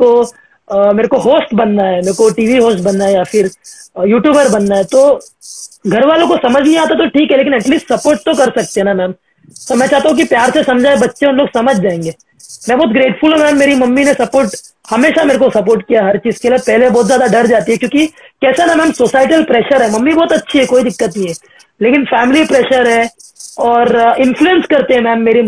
Speaker 1: को होस्ट बनना है, मेरे को टीवी होस्ट बनना है, या फिर यूट्यूबर बनना है। तो घर वालों को समझ नहीं आता तो ठीक है, लेकिन एटलीस्ट सपोर्ट तो कर सकते हैं ना मैम। तो मैं चाहता हूँ कि प्यार से समझाए बच्चे, उन लोग समझ जाएंगे। मैं बहुत ग्रेटफुल हूँ मैम, मेरी मम्मी ने सपोर्ट, हमेशा मेरे को सपोर्ट किया हर चीज के लिए। पहले बहुत ज्यादा डर जाती है, क्योंकि कैसा ना मैम, सोसाइटल प्रेशर है। मम्मी बहुत अच्छी है, कोई दिक्कत नहीं है, लेकिन फैमिली प्रेशर है और इन्फ्लुएंस करते हैं मैम। मेरे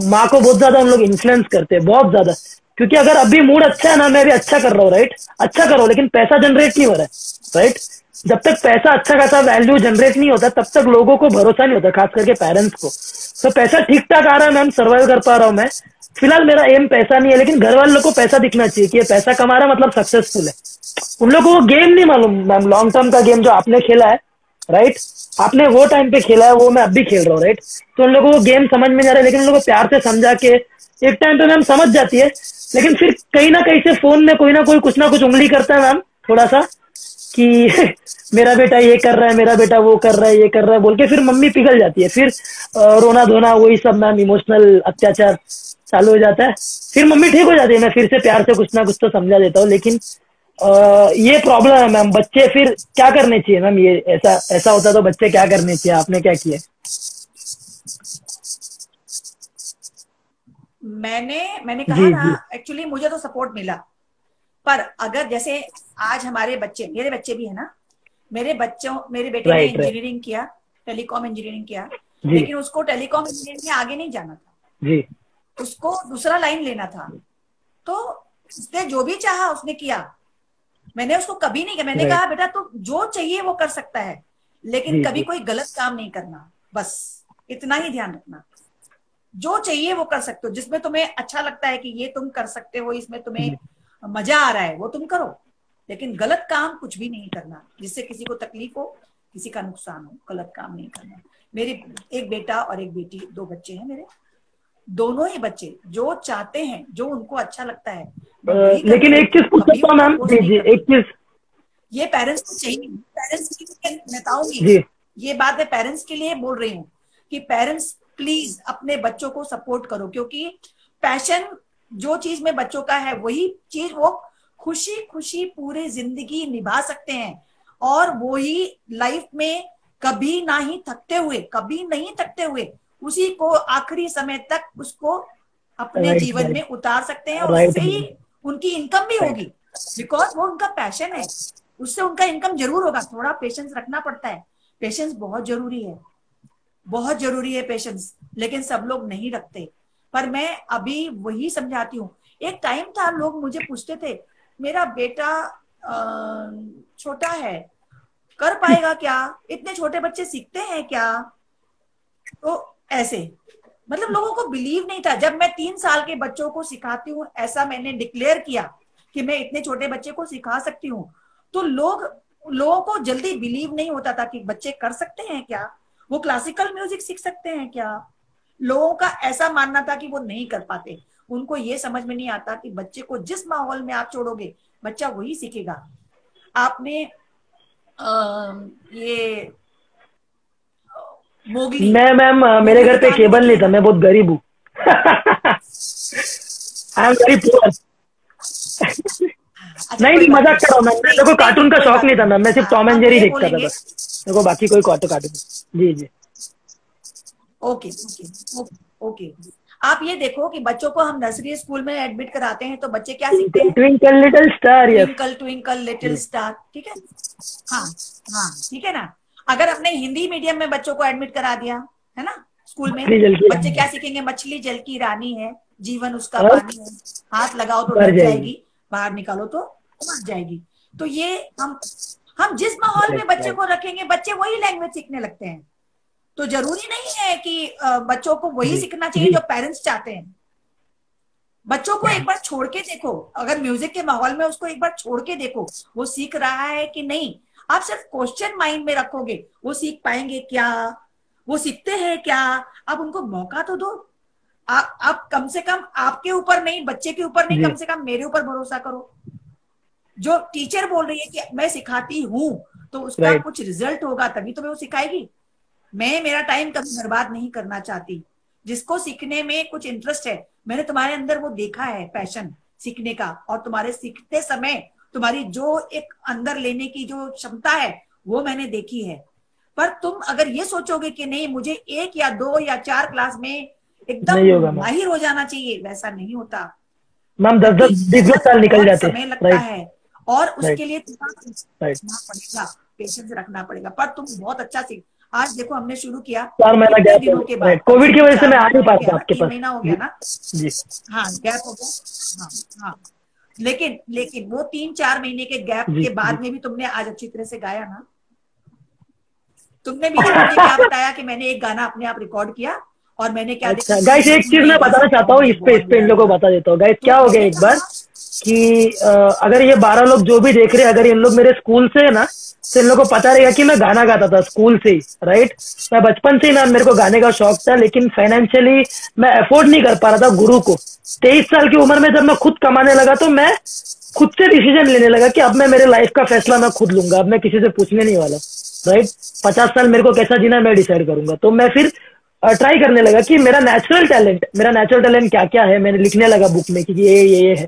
Speaker 1: माँ को बहुत ज्यादा उन लोग इन्फ्लुएंस करते हैं, बहुत ज्यादा। क्योंकि अगर अभी मूड अच्छा है ना, मैं भी अच्छा कर रहा हूँ, राइट, अच्छा कर रहा हूँ, लेकिन पैसा जनरेट नहीं हो रहा है, राइट। जब तक पैसा अच्छा खासा वैल्यू जनरेट नहीं होता, तब तक लोगों को भरोसा नहीं होता, खास करके पेरेंट्स को। तो पैसा ठीक ठाक आ रहा है मैम, सर्वाइव कर पा रहा हूँ मैं। फिलहाल मेरा एम पैसा नहीं है, लेकिन घर वाले लोग को पैसा दिखना चाहिए कि ये पैसा कमा रहा है मतलब सक्सेसफुल है। उन लोगों को गेम नहीं मालूम मैम, लॉन्ग टर्म का गेम जो आपने खेला है, राइट, आपने वो टाइम पे खेला है, वो मैं अब भी खेल रहा हूँ, राइट। तो उन लोगों को गेम समझ में नहीं आ रहा है, लेकिन उन लोगों को प्यार से समझा के एक टाइम पे मैम समझ जाती है। लेकिन फिर कहीं ना कहीं से फोन में कोई ना कोई कुछ ना कुछ उंगली करता है मैम, थोड़ा सा, कि मेरा बेटा ये कर रहा है, मेरा बेटा वो कर रहा है, ये कर रहा है बोल के फिर मम्मी पिघल जाती है। फिर रोना धोना वही सब मैम, इमोशनल अत्याचार चालू हो जाता है। फिर मम्मी ठीक हो जाती है, मैं फिर से प्यार से कुछ ना कुछ तो समझा देता हूँ। लेकिन ये प्रॉब्लम है मैम, बच्चे फिर क्या करने चाहिए मैम? ये ऐसा ऐसा होता तो बच्चे क्या करने चाहिए? आपने क्या किया?
Speaker 2: मैंने कहा
Speaker 1: जी
Speaker 2: ना,
Speaker 1: जी।
Speaker 2: एक्चुअली मुझे तो सपोर्ट मिला। पर अगर जैसे आज हमारे बच्चे, मेरे बच्चे भी है ना, मेरे बेटे ने
Speaker 1: राइट राइट।
Speaker 2: इंजीनियरिंग किया, टेलीकॉम इंजीनियरिंग किया,
Speaker 1: जी
Speaker 2: लेकिन उसको टेलीकॉम इंजीनियरिंग में आगे नहीं जाना था,
Speaker 1: जी।
Speaker 2: उसको दूसरा लाइन लेना था। तो उसने जो भी चाहा उसने किया। मैंने उसको कभी नहीं किया, मैंने
Speaker 1: राइट।
Speaker 2: कहा बेटा तू जो चाहिए वो कर सकता है, लेकिन
Speaker 1: जी
Speaker 2: कभी
Speaker 1: जी।
Speaker 2: कोई गलत काम नहीं करना, बस इतना ही ध्यान रखना। जो चाहिए वो कर सकते हो, जिसमें तुम्हें अच्छा लगता है कि ये तुम कर सकते हो, इसमें तुम्हें
Speaker 1: जी।
Speaker 2: मजा आ रहा है, वो तुम करो, लेकिन गलत काम कुछ भी नहीं करना जिससे किसी को तकलीफ हो, किसी का नुकसान हो। गलत काम नहीं करना। मेरी एक बेटा और एक बेटी, दो बच्चे हैं मेरे। दोनों ही बच्चे जो चाहते हैं, जो उनको अच्छा लगता है, मैं वही करने
Speaker 1: लेकिन एक
Speaker 2: देती
Speaker 1: चीज
Speaker 2: हूँ,
Speaker 1: पूछ
Speaker 2: कभी
Speaker 1: सकता हूँ
Speaker 2: उनको
Speaker 1: मैम?
Speaker 2: फोर्स
Speaker 1: जी
Speaker 2: नहीं
Speaker 1: जी, एक
Speaker 2: करती।
Speaker 1: चीज।
Speaker 2: ये पेरेंट्स को चाहिए, पेरेंट्स के लिए बताऊंगी,
Speaker 1: जी
Speaker 2: ये बात मैं पेरेंट्स के लिए बोल रही हूँ कि पेरेंट्स प्लीज अपने बच्चों को सपोर्ट करो, क्योंकि पैशन जो चीज में बच्चों का है, वही चीज वो खुशी खुशी पूरी जिंदगी निभा सकते हैं। और वही लाइफ में कभी ना ही थकते हुए, कभी नहीं थकते हुए, उसी को आखिरी समय तक उसको अपने
Speaker 1: राइट
Speaker 2: जीवन
Speaker 1: राइट।
Speaker 2: में उतार सकते हैं, और
Speaker 1: राइट
Speaker 2: उससे ही उनकी इनकम भी
Speaker 1: राइट।
Speaker 2: होगी, बिकॉज वो उनका पैशन है। उससे उनका इनकम जरूर होगा। थोड़ा पेशेंस रखना पड़ता है, पेशेंस बहुत जरूरी है, बहुत जरूरी है पेशेंस, लेकिन सब लोग नहीं रखते। पर मैं अभी वही समझाती हूँ। एक टाइम था लोग मुझे पूछते थे, मेरा बेटा छोटा है, कर पाएगा क्या, इतने छोटे बच्चे सीखते हैं क्या? तो ऐसे, मतलब लोगों को बिलीव नहीं था। जब मैं 3 साल के बच्चों को सिखाती हूँ, ऐसा मैंने डिक्लेयर किया कि मैं इतने छोटे बच्चे को सिखा सकती हूँ, तो लोगों को जल्दी बिलीव नहीं होता था कि बच्चे कर सकते हैं क्या, वो क्लासिकल म्यूजिक सीख सकते हैं क्या। लोगों का ऐसा मानना था कि वो नहीं कर पाते। उनको ये समझ में नहीं आता कि बच्चे को जिस माहौल में आप छोड़ोगे, बच्चा वही सीखेगा। आपने ये मोगली,
Speaker 1: मैं मैम, मेरे
Speaker 2: मोगली
Speaker 1: घर पे
Speaker 2: कहानी
Speaker 1: केबल
Speaker 2: देखी
Speaker 1: नहीं
Speaker 2: है
Speaker 1: था,
Speaker 2: ना?
Speaker 1: मैं बहुत गरीब हूँ। I am very poor.
Speaker 2: अच्छा,
Speaker 1: नहीं
Speaker 2: कोई
Speaker 1: नहीं,
Speaker 2: बात
Speaker 1: मजाक
Speaker 2: नहीं।
Speaker 1: कर रहा हूँ मैम,
Speaker 2: नहीं
Speaker 1: मेरे को
Speaker 2: नहीं नहीं,
Speaker 1: कार्टून का
Speaker 2: कोई
Speaker 1: शौक
Speaker 2: बात
Speaker 1: नहीं था
Speaker 2: नहीं।
Speaker 1: मैम, मैं सिर्फ टॉम एंड
Speaker 2: हम
Speaker 1: जेरी
Speaker 2: ये
Speaker 1: देखता था
Speaker 2: बोलेंगे,
Speaker 1: बस। मेरे को बाकी कोई कार्टून। जी जी।
Speaker 2: Okay okay okay. आप ये देखो कि बच्चों को हम नर्सरी स्कूल में एडमिट कराते हैं, तो बच्चे क्या सीखते
Speaker 1: ट्विंकल
Speaker 2: हैं?
Speaker 1: Twinkle little star, yes.
Speaker 2: Twinkle twinkle little star, ठीक है। हाँ हाँ, ठीक है ना। अगर हमने हिंदी मीडियम में बच्चों को एडमिट करा दिया, है ना, स्कूल में,
Speaker 1: मछली जल की
Speaker 2: बच्चे
Speaker 1: रानी
Speaker 2: क्या सीखेंगे? मछली जल की रानी है, जीवन उसका
Speaker 1: और
Speaker 2: पानी है, हाथ लगाओ तो
Speaker 1: मर
Speaker 2: डर
Speaker 1: जाएगी।
Speaker 2: जाएगी, बाहर निकालो तो मर जाएगी। तो ये हम जिस माहौल में
Speaker 1: राइट
Speaker 2: बच्चे
Speaker 1: राइट।
Speaker 2: को रखेंगे, बच्चे वही लैंग्वेज सीखने लगते हैं। तो जरूरी नहीं है कि बच्चों को वही
Speaker 1: जी
Speaker 2: सीखना चाहिए
Speaker 1: जी।
Speaker 2: जो पेरेंट्स चाहते हैं। बच्चों को एक बार छोड़ के देखो, अगर म्यूजिक के माहौल में उसको एक बार छोड़ के देखो, वो सीख रहा है कि नहीं। आप सिर्फ क्वेश्चन माइंड में रखोगे, वो सीख पाएंगे क्या, वो सीखते हैं क्या? आप उनको मौका तो दो। आप कम से कम आपके ऊपर नहीं, बच्चे के ऊपर नहीं,
Speaker 1: जी
Speaker 2: कम से कम मेरे ऊपर भरोसा करो। जो टीचर बोल रही है कि मैं सिखाती हूँ, तो उसका
Speaker 1: राइट।
Speaker 2: कुछ रिजल्ट होगा, तभी तो मैं वो सिखाएगी। मैं मेरा टाइम कभी बर्बाद नहीं करना चाहती। जिसको सीखने में कुछ इंटरेस्ट है, मैंने तुम्हारे अंदर वो देखा है पैशन सीखने का, और तुम्हारे सीखते समय तुम्हारी जो एक अंदर लेने की जो क्षमता है, वो मैंने देखी है। पर तुम अगर ये सोचोगे कि नहीं मुझे 1 या 2 या 4 क्लास में एकदम माहिर हो जाना चाहिए, वैसा नहीं होता
Speaker 1: मैम। 10-20 साल निकल जाते,
Speaker 2: समय लगता है और उसके लिए पड़ेगा, पेशेंस रखना पड़ेगा। पर तुम बहुत अच्छा सीख, आज देखो हमने शुरू किया
Speaker 1: 4 महीना गैप,
Speaker 2: दिनों के बाद,
Speaker 1: कोविड की वजह से मैं आ नहीं पाता आपके पास,
Speaker 2: 3 महीना हो गया ना जी। हाँ गैप हो गया, हाँ लेकिन वो 3-4 महीने के गैप के बाद में भी तुमने आज अच्छी तरह से गाया ना। तुमने बीच में मुझे क्या बताया कि मैंने एक गाना अपने आप रिकॉर्ड किया और मैंने क्या
Speaker 1: देखा। गाइस एक चीज मैं बताना चाहता हूँ, इस पे इन लोगों को बता देता हूँ। गाइस क्या हो गया एक बार कि अगर ये 12 लोग जो भी देख रहे हैं, अगर इन लोग मेरे स्कूल से है ना, तो इन लोगों को पता रहेगा कि मैं गाना गाता था स्कूल से ही, राइट। मैं बचपन से ही ना मेरे को गाने का शौक था, लेकिन फाइनेंशियली मैं अफोर्ड नहीं कर पा रहा था गुरु को। 23 साल की उम्र में जब मैं खुद कमाने लगा तो मैं खुद से डिसीजन लेने लगा कि अब मैं मेरे लाइफ का फैसला मैं खुद लूंगा, अब मैं किसी से पूछने नहीं वाला, राइट। 50 साल मेरे को कैसा जीना मैं डिसाइड करूंगा। तो मैं फिर ट्राई करने लगा कि मेरा नेचुरल टैलेंट क्या क्या है। मैंने लिखने लगा बुक में कि ये है।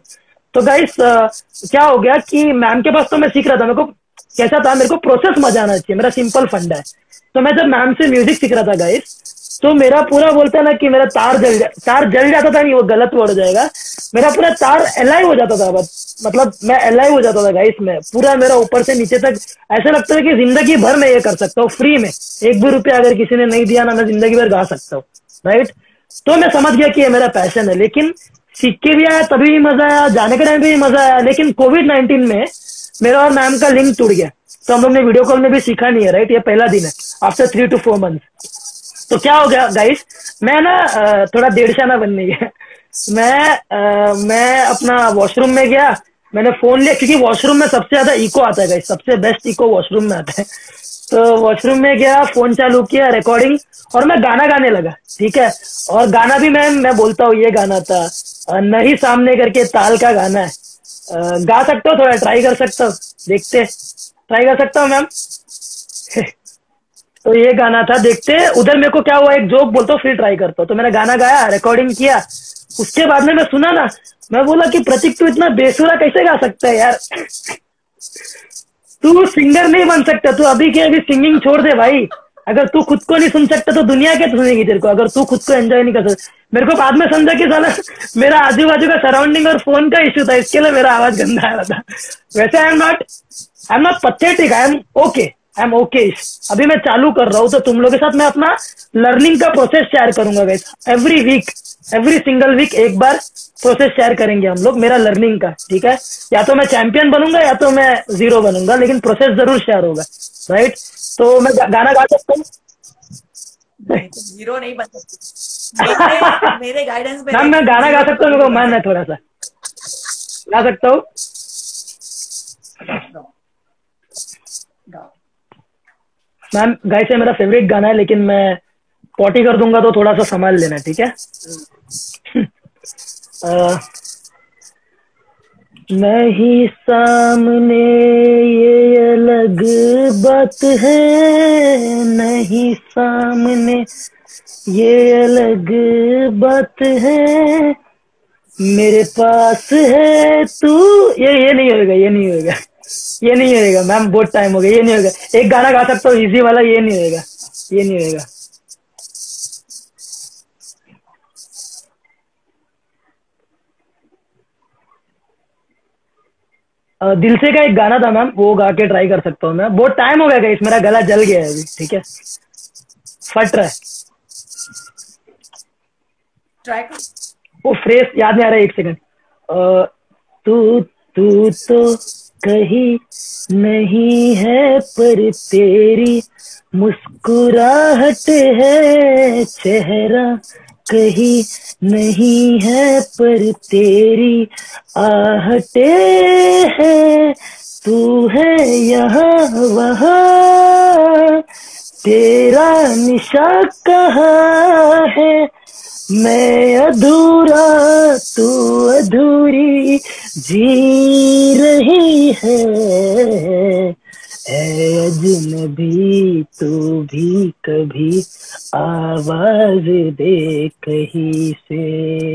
Speaker 1: तो गाइस क्या हो गया कि मैम के पास तो मैं सीख रहा था, मेरे को कैसा था, मेरे को प्रोसेस मजा आना चाहिए, मेरा सिंपल फंडा है। तो मैं जब मैम से म्यूजिक सीख रहा था गाइस, तो मेरा पूरा बोलता है ना कि मेरा तार जल जाता था, नहीं वो गलत वर्ड हो जाएगा, मेरा पूरा तार अलाइव हो जाता था। मतलब मैं अलाइव हो जाता था गाइस, मैं पूरा, मेरा ऊपर से नीचे तक ऐसा लगता है कि जिंदगी भर मैं ये कर सकता हूँ फ्री में। 1 भी रुपया अगर किसी ने नहीं दिया ना, मैं जिंदगी भर गा सकता हूँ, राइट। तो मैं समझ गया कि ये मेरा पैशन है। लेकिन सीख के भी आया, तभी भी मजा आया, जाने के टाइम भी मजा आया। लेकिन कोविड-19 में मेरा और मैम का लिंक टूट गया, तो हम लोग ने वीडियो कॉल में भी सीखा नहीं है, राइट। ये पहला दिन है आफ्टर 3 to 4 months। तो क्या हो गया गाइस, मैं ना थोड़ा डेढ़शाना बनने गया। मैं अपना वॉशरूम में गया, मैंने फोन लिया, क्योंकि वॉशरूम में सबसे ज्यादा इको आता है गाइस, सबसे बेस्ट इको वॉशरूम में आता है। तो वॉशरूम में गया, फोन चालू किया, रिकॉर्डिंग, और मैं गाना गाने लगा, ठीक है। और गाना भी मैं बोलता हूँ, ये गाना था नहीं सामने करके ताल का गाना है। गा सकते हो, थोड़ा ट्राई कर सकते हो, देखते, ट्राई कर सकता हूँ मैम। तो ये गाना था, देखते। उधर मेरे को क्या हुआ, एक जोक बोलता हूँ फिर ट्राई करता हूँ। तो मैंने गाना गाया, रिकॉर्डिंग किया, उसके बाद में मैं सुना ना, मैं बोला कि प्रतीक तू इतना बेसुरा कैसे गा सकता है यार, तू सिंगर नहीं बन सकता, तू अभी के अभी सिंगिंग छोड़ दे भाई। अगर तू खुद को नहीं सुन सकता तो दुनिया क्या सुनेगी तेरे को, अगर तू खुद को एंजॉय नहीं कर सकता। मेरे को बाद में समझा कि साला मेरा आजू बाजू का सराउंडिंग और फोन का इश्यू था, इसके लिए मेरा आवाज गंदा आ रहा था। वैसे I am not pathetic, I am okay. अभी मैं चालू कर रहा हूँ, तो तुम लोग के साथ मैं अपना लर्निंग का प्रोसेस शेयर करूंगा गाइस। एवरी सिंगल वीक एक बार प्रोसेस शेयर करेंगे हम लोग मेरा लर्निंग का, ठीक है। या तो मैं चैंपियन बनूंगा या तो मैं जीरो बनूंगा, लेकिन प्रोसेस जरूर शेयर होगा, राइट। तो मैं गाना गा सकता हूँ,
Speaker 2: जीरो नहीं बन सकती। मेरे गाइडेंस में
Speaker 1: मैम मैं गाना गा सकता हूँ, मेरे को मन है थोड़ा सा गा सकता हूँ। मैम गाइस ये मेरा फेवरेट गाना है, लेकिन मैं पॉटी कर दूंगा तो थोड़ा सा संभाल लेना, ठीक है। नहीं सामने ये अलग बात है, नहीं सामने ये अलग बात है, मेरे पास है तू। ये नहीं होगा मैम, बहुत टाइम हो गया, ये नहीं होगा। एक गाना गा सकता हूँ इजी वाला, ये नहीं होगा। दिल से का एक गाना था मैम, वो गा के ट्राई कर सकता हूँ मैं। बहुत टाइम हो गया गाइस, मेरा गला जल गया है अभी, ठीक है, फट रहा है।
Speaker 2: ट्राई कर।
Speaker 1: वो फ्रेज याद नहीं आ रहा है, 1 सेकंड। तू तो कहीं नहीं है पर तेरी मुस्कुराहट है, चेहरा कहीं नहीं है पर तेरी आहटे है, तू है यहाँ वहाँ, तेरा निशा कहाँ है, मैं अधूरा तू अधूरी जी रही है, अजनबी तू भी कभी आवाज दे कहीं से,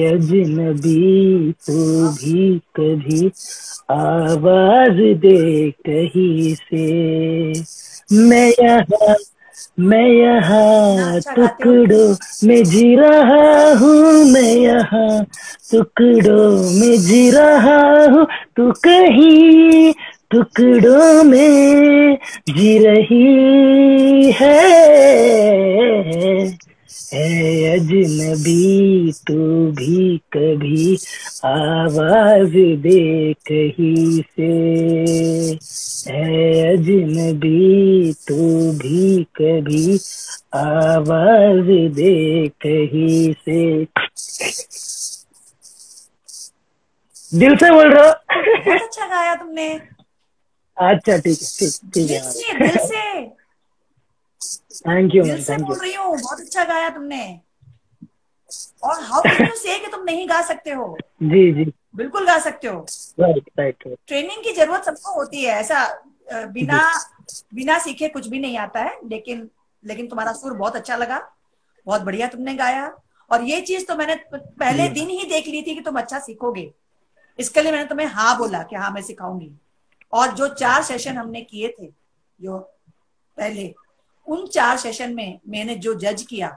Speaker 1: अजनबी तू भी कभी आवाज दे कहीं से, मैं यहाँ मैं
Speaker 2: इतना
Speaker 1: यहाँ
Speaker 2: अच्छा गाते हो।
Speaker 1: टुकड़ों में जी रहा हूँ, मैं यहाँ टुकड़ों में जी रहा हूँ, तू कहीं टुकड़ों में जी रही है अजनबी तू भी कभी आवाज दे कहीं से, है अजनबी तू भी कभी आवाज दे कहीं से। दिल से बोल रहा हूँ।
Speaker 2: बहुत अच्छा गाया तुमने,
Speaker 1: अच्छा ठीक है, ठीक ठीक
Speaker 2: दिल
Speaker 1: है मैम।
Speaker 2: से, दिल से,
Speaker 1: थैंक यू
Speaker 2: दिल
Speaker 1: मैम,
Speaker 2: से
Speaker 1: थैंक यू।
Speaker 2: बोल रही हूँ, बहुत अच्छा गाया तुमने। और हाउ कैन यू से कि तुम नहीं गा सकते हो?
Speaker 1: जी जी।
Speaker 2: बिल्कुल गा सकते हो।
Speaker 1: Right right right.
Speaker 2: ट्रेनिंग की जरूरत सबको होती है, ऐसा बिना
Speaker 1: जी
Speaker 2: बिना सीखे कुछ भी नहीं आता है। लेकिन लेकिन तुम्हारा सुर बहुत अच्छा लगा, बहुत बढ़िया तुमने गाया। और ये चीज तो मैंने पहले
Speaker 1: जी
Speaker 2: दिन ही देख ली थी कि तुम अच्छा सीखोगे, इसके लिए मैंने तुम्हें हाँ बोला कि हाँ मैं सिखाऊंगी। और जो 4 सेशन हमने किए थे जो पहले, उन 4 सेशन में मैंने जो जज किया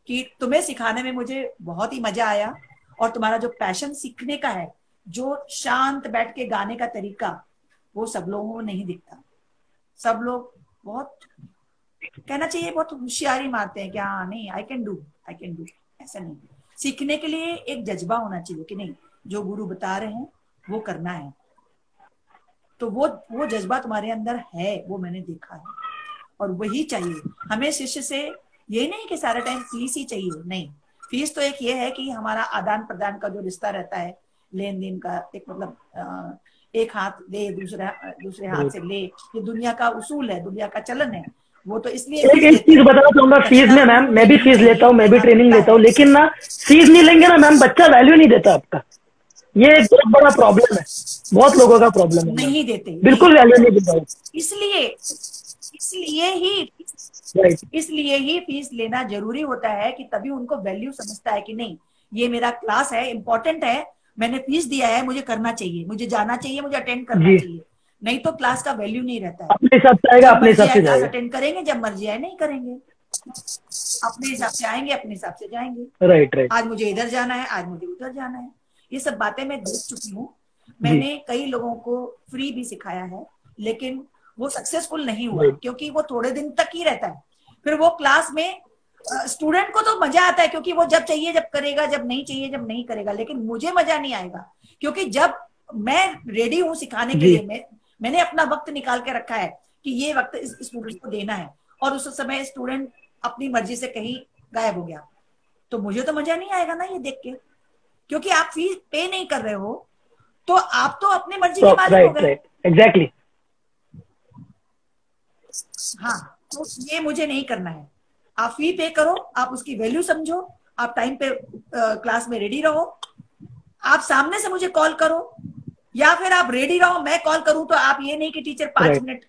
Speaker 2: कि तुम्हें सिखाने में मुझे बहुत ही मजा आया, और तुम्हारा जो पैशन सीखने का है, जो शांत बैठ के गाने का तरीका, वो सब लोगों को नहीं दिखता। सब लोग बहुत, कहना चाहिए बहुत होशियारी मारते हैं कि हाँ नहीं I can do, I can do. ऐसा नहीं, सीखने के लिए एक जज्बा होना चाहिए कि नहीं, जो गुरु बता रहे हैं वो करना है। तो वो जज्बा तुम्हारे अंदर है, वो मैंने देखा है। और वही चाहिए हमें शिष्य से। ये नहीं कि सारा टाइम फीस ही चाहिए, नहीं। फीस तो एक ये है कि हमारा आदान प्रदान का जो रिश्ता रहता है, लेन देन का, एक मतलब एक हाथ दे दूसरे हाथ से ले, ये दुनिया का उसूल है, दुनिया का चलन है। वो तो इसलिए
Speaker 1: एक
Speaker 2: फीस
Speaker 1: एक
Speaker 2: लेते
Speaker 1: चीज
Speaker 2: हैं,
Speaker 1: बताना चाहूंगा फीस
Speaker 2: दक्षिणा
Speaker 1: में मैम,
Speaker 2: गुरु
Speaker 1: मैं भी
Speaker 2: लेनी ही
Speaker 1: फीस लेता
Speaker 2: चाहिए,
Speaker 1: हूँ, मैं
Speaker 2: ये
Speaker 1: भी ट्रेनिंग
Speaker 2: मान्यता
Speaker 1: लेता
Speaker 2: है।
Speaker 1: हूँ, लेकिन ना फीस नहीं लेंगे ना मैम, बच्चा वैल्यू नहीं देता आपका। ये एक बहुत बड़ा प्रॉब्लम है, बहुत लोगों का प्रॉब्लम है मैम।
Speaker 2: नहीं देते, नहीं
Speaker 1: बिल्कुल वैल्यू
Speaker 2: देते।
Speaker 1: नहीं देता।
Speaker 2: इसलिए इसलिए ही
Speaker 1: राइट।
Speaker 2: इसलिए ही फीस लेना जरूरी होता है कि तभी उनको वैल्यू समझता है कि नहीं, ये मेरा क्लास है, इंपॉर्टेंट है, मैंने फीस दिया है, मुझे करना चाहिए, मुझे जाना चाहिए, मुझे अटेंड करना
Speaker 1: जी।
Speaker 2: चाहिए। नहीं तो क्लास का वैल्यू नहीं रहता है।
Speaker 1: अपने हिसाब से आएगा,
Speaker 2: जब
Speaker 1: अपने
Speaker 2: मर्जी
Speaker 1: हिसाब
Speaker 2: आए
Speaker 1: से
Speaker 2: क्लास
Speaker 1: जाएगा।
Speaker 2: अटेंड करेंगे, जब मर्जी आए नहीं करेंगे। अपने हिसाब से आएंगे, अपने हिसाब से जाएंगे।
Speaker 1: Right right.
Speaker 2: आज मुझे इधर जाना है, आज मुझे उधर जाना है। ये सब बातें मैं देख चुकी हूँ।
Speaker 1: जी।
Speaker 2: मैंने कई लोगों को फ्री भी सिखाया है, लेकिन वो सक्सेसफुल नहीं हुआ,
Speaker 1: राइट
Speaker 2: क्योंकि वो थोड़े दिन तक ही रहता है। फिर वो क्लास में स्टूडेंट को तो मजा आता है, क्योंकि वो जब चाहिए जब करेगा, जब नहीं चाहिए जब नहीं करेगा। लेकिन मुझे मजा नहीं आएगा, क्योंकि जब मैं रेडी हूँ सिखाने के
Speaker 1: जी।
Speaker 2: लिए, मैंने अपना वक्त निकाल के रखा है कि ये वक्त इस स्टूडेंट को देना है, और उस समय स्टूडेंट अपनी मर्जी से कहीं गायब हो गया, तो मुझे तो मजा नहीं आएगा ना ये देख के। क्योंकि आप फीस पे नहीं कर रहे हो, तो आप तो अपनी मर्जी के मालिक हो
Speaker 1: राइट
Speaker 2: गए।
Speaker 1: Right exactly.
Speaker 2: हाँ, तो ये मुझे नहीं करना है। आप फी पे करो, आप उसकी वैल्यू समझो, आप टाइम पे क्लास में रेडी रहो। आप सामने से मुझे कॉल करो, या फिर आप रेडी रहो, मैं कॉल करूं तो आप ये नहीं कि टीचर 5 मिनट,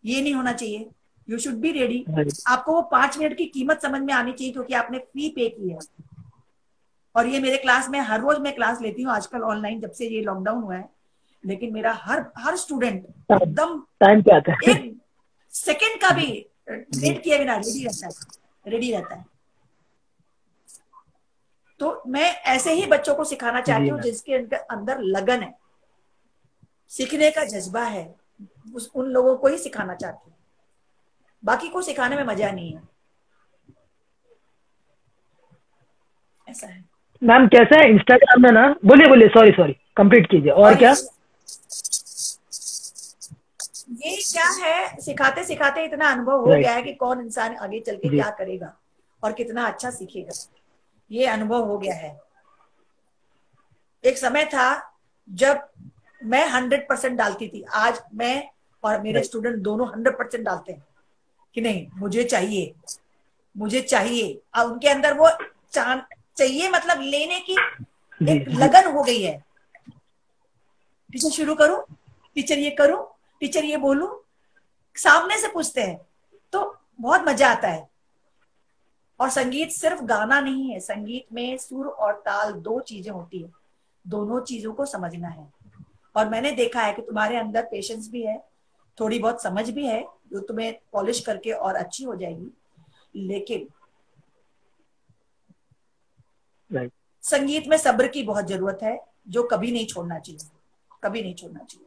Speaker 2: ये नहीं होना चाहिए। You should be ready.
Speaker 1: Right
Speaker 2: आपको वो 5 मिनट की कीमत समझ में आनी चाहिए, क्योंकि आपने फी पे की है। और ये मेरे क्लास में हर रोज मैं क्लास लेती हूँ आजकल ऑनलाइन, जब से ये लॉकडाउन हुआ है। लेकिन मेरा हर हर स्टूडेंट एकदम
Speaker 1: टाइम पे आता है।
Speaker 2: एक सेकंड का भी
Speaker 1: जी।
Speaker 2: वेट किए बिना रेडी रहता है, रेडी रहता है। तो मैं ऐसे ही बच्चों को सिखाना चाहती
Speaker 1: जी
Speaker 2: हूँ
Speaker 1: मैम।
Speaker 2: जिसके अंदर लगन है, सीखने का जज्बा है। उन लोगों को ही सिखाना चाहती हूँ, बाकी को सिखाने में मजा नहीं है। ऐसा है।
Speaker 1: मैम कैसा है इंस्टाग्राम में ना, बोलिए बोलिए, सॉरी सॉरी, कंप्लीट कीजिए। और
Speaker 2: और
Speaker 1: क्या?
Speaker 2: ये क्या है, सिखाते सिखाते इतना अनुभव हो
Speaker 1: राइट।
Speaker 2: गया है कि कौन इंसान आगे चल के
Speaker 1: जी।
Speaker 2: क्या करेगा और कितना अच्छा सीखेगा, ये अनुभव हो गया है। एक समय था जब मैं 100% डालती थी, आज मैं और मेरे
Speaker 1: राइट।
Speaker 2: स्टूडेंट दोनों 100% डालते हैं कि नहीं मुझे चाहिए, मुझे चाहिए। और उनके अंदर वो चाहिए, मतलब लेने की
Speaker 1: जी
Speaker 2: एक
Speaker 1: जी।
Speaker 2: लगन हो गई है। टीचर शुरू करूं, टीचर ये करूं, टीचर ये बोलूं, सामने से पूछते हैं तो बहुत मजा आता है। और संगीत सिर्फ गाना नहीं है, संगीत में सुर और ताल 2 चीजें होती है, दोनों चीजों को समझना है। और मैंने देखा है कि तुम्हारे अंदर पेशेंस भी है, थोड़ी बहुत समझ भी है जो तुम्हें पॉलिश करके और अच्छी हो जाएगी, लेकिन संगीत में सब्र की बहुत जरूरत है, जो कभी नहीं छोड़ना चाहिए, कभी नहीं छोड़ना चाहिए।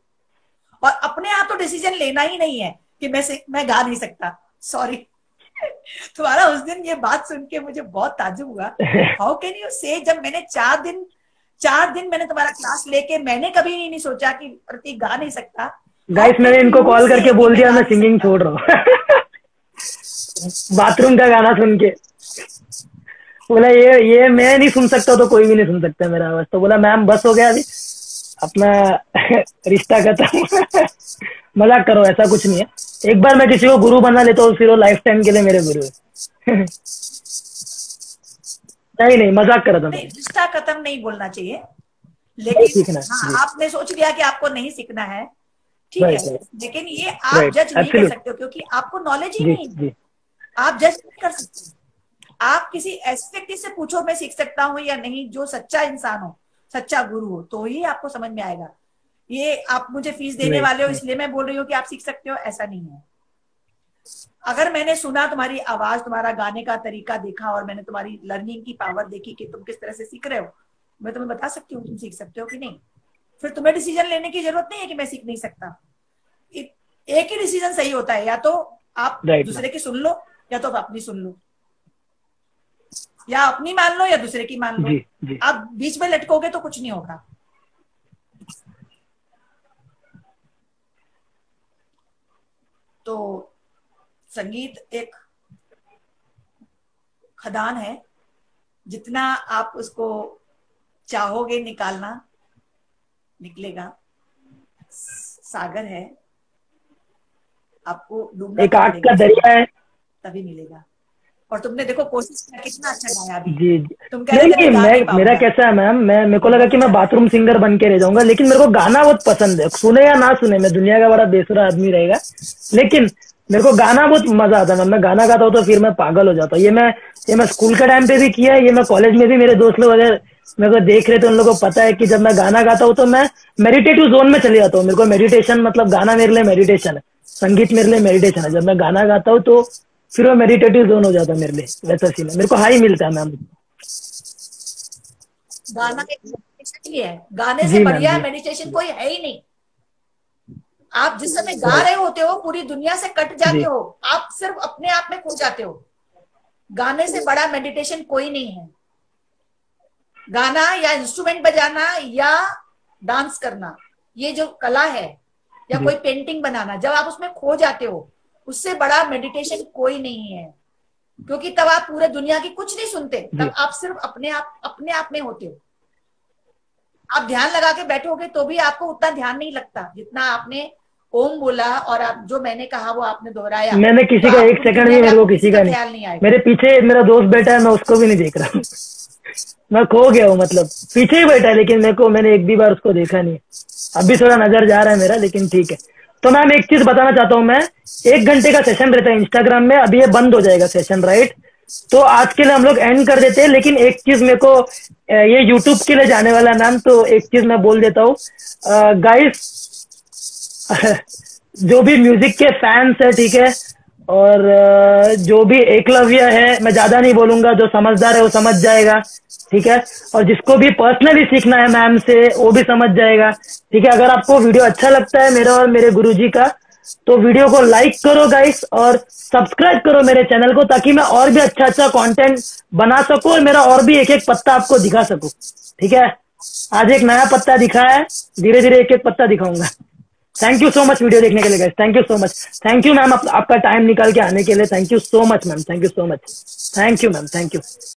Speaker 2: और अपने आप तो डिसीजन लेना ही नहीं है कि मैं गा नहीं सकता, सॉरी। तुम्हारा उस दिन ये बात सुन के मुझे बहुत ताज्जुब हुआ। हाउ कैन यू से, जब मैंने 4 दिन मैंने तुम्हारा क्लास लेके, मैंने कभी नहीं सोचा कि प्रतीक गा नहीं सकता।
Speaker 1: गाइस मैंने इनको कॉल करके बोल दिया मैं सिंगिंग छोड़ रहा हूँ। बाथरूम का गाना सुन के बोला ये मैं नहीं सुन सकता तो कोई भी नहीं सुन सकता मेरा आवाज। तो बोला मैम बस हो गया अभी अपना रिश्ता खत्म। मजाक करो, ऐसा कुछ नहीं है। एक बार मैं किसी को गुरु बना लेता हूँ फिर वो लाइफ टाइम के लिए मेरे गुरु है। नहीं मजाक कर रहा था।
Speaker 2: रिश्ता खत्म नहीं बोलना चाहिए, लेकिन हाँ, आपने सोच लिया कि आपको नहीं सीखना है, ठीक है, लेकिन ये आप जज नहीं कर सकते हो क्योंकि आपको नॉलेज ही नहीं है। आप जज नहीं कर सकते। आप किसी ऐसे व्यक्ति से पूछो मैं सीख सकता हूँ या नहीं, जो सच्चा इंसान हो, सच्चा गुरु हो, तो ही आपको समझ में आएगा। ये आप मुझे फीस देने वाले हो इसलिए मैं बोल रही हूँ कि आप सीख सकते हो, ऐसा नहीं है। अगर मैंने सुना तुम्हारी आवाज, तुम्हारा गाने का तरीका देखा और मैंने तुम्हारी लर्निंग की पावर देखी कि तुम किस तरह से सीख रहे हो, मैं तुम्हें बता सकती हूँ तुम सीख सकते हो कि नहीं। फिर तुम्हें डिसीजन लेने की जरूरत नहीं है कि मैं सीख नहीं सकता। एक ही डिसीजन सही होता है, या तो आप दूसरे की सुन लो या तो आप अपनी सुन लो, या अपनी मान लो या दूसरे की मान लो। आप बीच में लटकोगे तो कुछ नहीं होगा। तो संगीत एक खदान है, जितना आप उसको चाहोगे निकालना, निकलेगा। सागर है, आपको डूबना
Speaker 1: एक आग का दरिया है,
Speaker 2: तभी मिलेगा। और तुमने देखो कोशिश किया, कितना अच्छा गाया अभी।
Speaker 1: जी
Speaker 2: तुम कह रहे
Speaker 1: नहीं मेरा कैसा है मैम, मेरे को लगा कि मैं बाथरूम सिंगर बन के रह जाऊंगा, लेकिन मेरे को गाना बहुत पसंद है। सुने या ना सुने, मैं दुनिया का बड़ा बेसुरा आदमी रहेगा, लेकिन मेरे को गाना बहुत मजा आता है। मैं गाना गाता हूँ तो फिर मैं पागल हो जाता हूँ। ये मैं स्कूल के टाइम पे भी किया है, ये मैं कॉलेज में भी, मेरे दोस्त लोग अगर मेरे को देख रहे तो उन लोगों को पता है कि जब मैं गाना गाता हूँ तो मैं मेडिटेटिव जोन में चले जाता हूँ। मेरे को मेडिटेशन मतलब गाना मेरे लिए मेडिटेशन है, संगीत मेरे लिए मेडिटेशन है। जब मैं गाना गाता हूँ तो फिर वो मेडिटेटिव जोन हो जाता है मेरे लिए, वैसा सीन है। मेरे को हाई मिलता है मैम।
Speaker 2: गाना एक मेडिटेशन ही है, गाने से बढ़िया मेडिटेशन कोई है ही नहीं। आप जिस समय गा रहे होते हो पूरी दुनिया से कट जाते हो, आप सिर्फ अपने आप में खो जाते हो। गाने से बड़ा मेडिटेशन कोई नहीं है। गाना या इंस्ट्रूमेंट बजाना या डांस करना, ये जो कला है, या कोई पेंटिंग बनाना, जब आप उसमें खो जाते हो, उससे बड़ा मेडिटेशन कोई नहीं है। क्योंकि तब आप पूरे दुनिया की कुछ नहीं सुनते, तब आप सिर्फ अपने आप में होते हो। आप ध्यान लगा के बैठोगे तो भी आपको उतना ध्यान नहीं लगता जितना आपने ओम बोला और आप जो मैंने कहा वो आपने दोहराया।
Speaker 1: मैंने किसी का एक सेकंड भी, मेरे को किसी का नहीं। मेरे पीछे मेरा दोस्त बैठा है, मैं उसको भी नहीं देख रहा हूँ। मैं खो गया हूँ, मतलब पीछे ही बैठा है, लेकिन मैंने एक भी बार उसको देखा नहीं। अभी थोड़ा नजर जा रहा है मेरा, लेकिन ठीक है। तो मैम एक चीज बताना चाहता हूँ मैं, 1 घंटे का सेशन रहता है इंस्टाग्राम में, अभी ये बंद हो जाएगा सेशन, राइट? तो आज के लिए हम लोग एंड कर देते हैं। लेकिन एक चीज मेरे को, ये यूट्यूब के लिए जाने वाला है मैम, तो एक चीज मैं बोल देता हूँ गाइस, जो भी म्यूजिक के फैंस है, ठीक है, और जो भी एकलव्य है, मैं ज्यादा नहीं बोलूंगा, जो समझदार है वो समझ जाएगा, ठीक है। और जिसको भी पर्सनली सीखना है मैम से वो भी समझ जाएगा, ठीक है। अगर आपको वीडियो अच्छा लगता है मेरा और मेरे गुरुजी का, तो वीडियो को लाइक करो गाइस, और सब्सक्राइब करो मेरे चैनल को, ताकि मैं और भी अच्छा कंटेंट बना सकूं और मेरा और भी एक एक पत्ता आपको दिखा सकूं, ठीक है। आज एक नया पत्ता दिखा है, धीरे धीरे एक एक पत्ता दिखाऊंगा। Thank you so much video देखने के लिए guys, thank you so much. Thank you ma'am आपका टाइम निकाल के आने के लिए, thank you so much ma'am, thank you so much, thank you ma'am, thank you.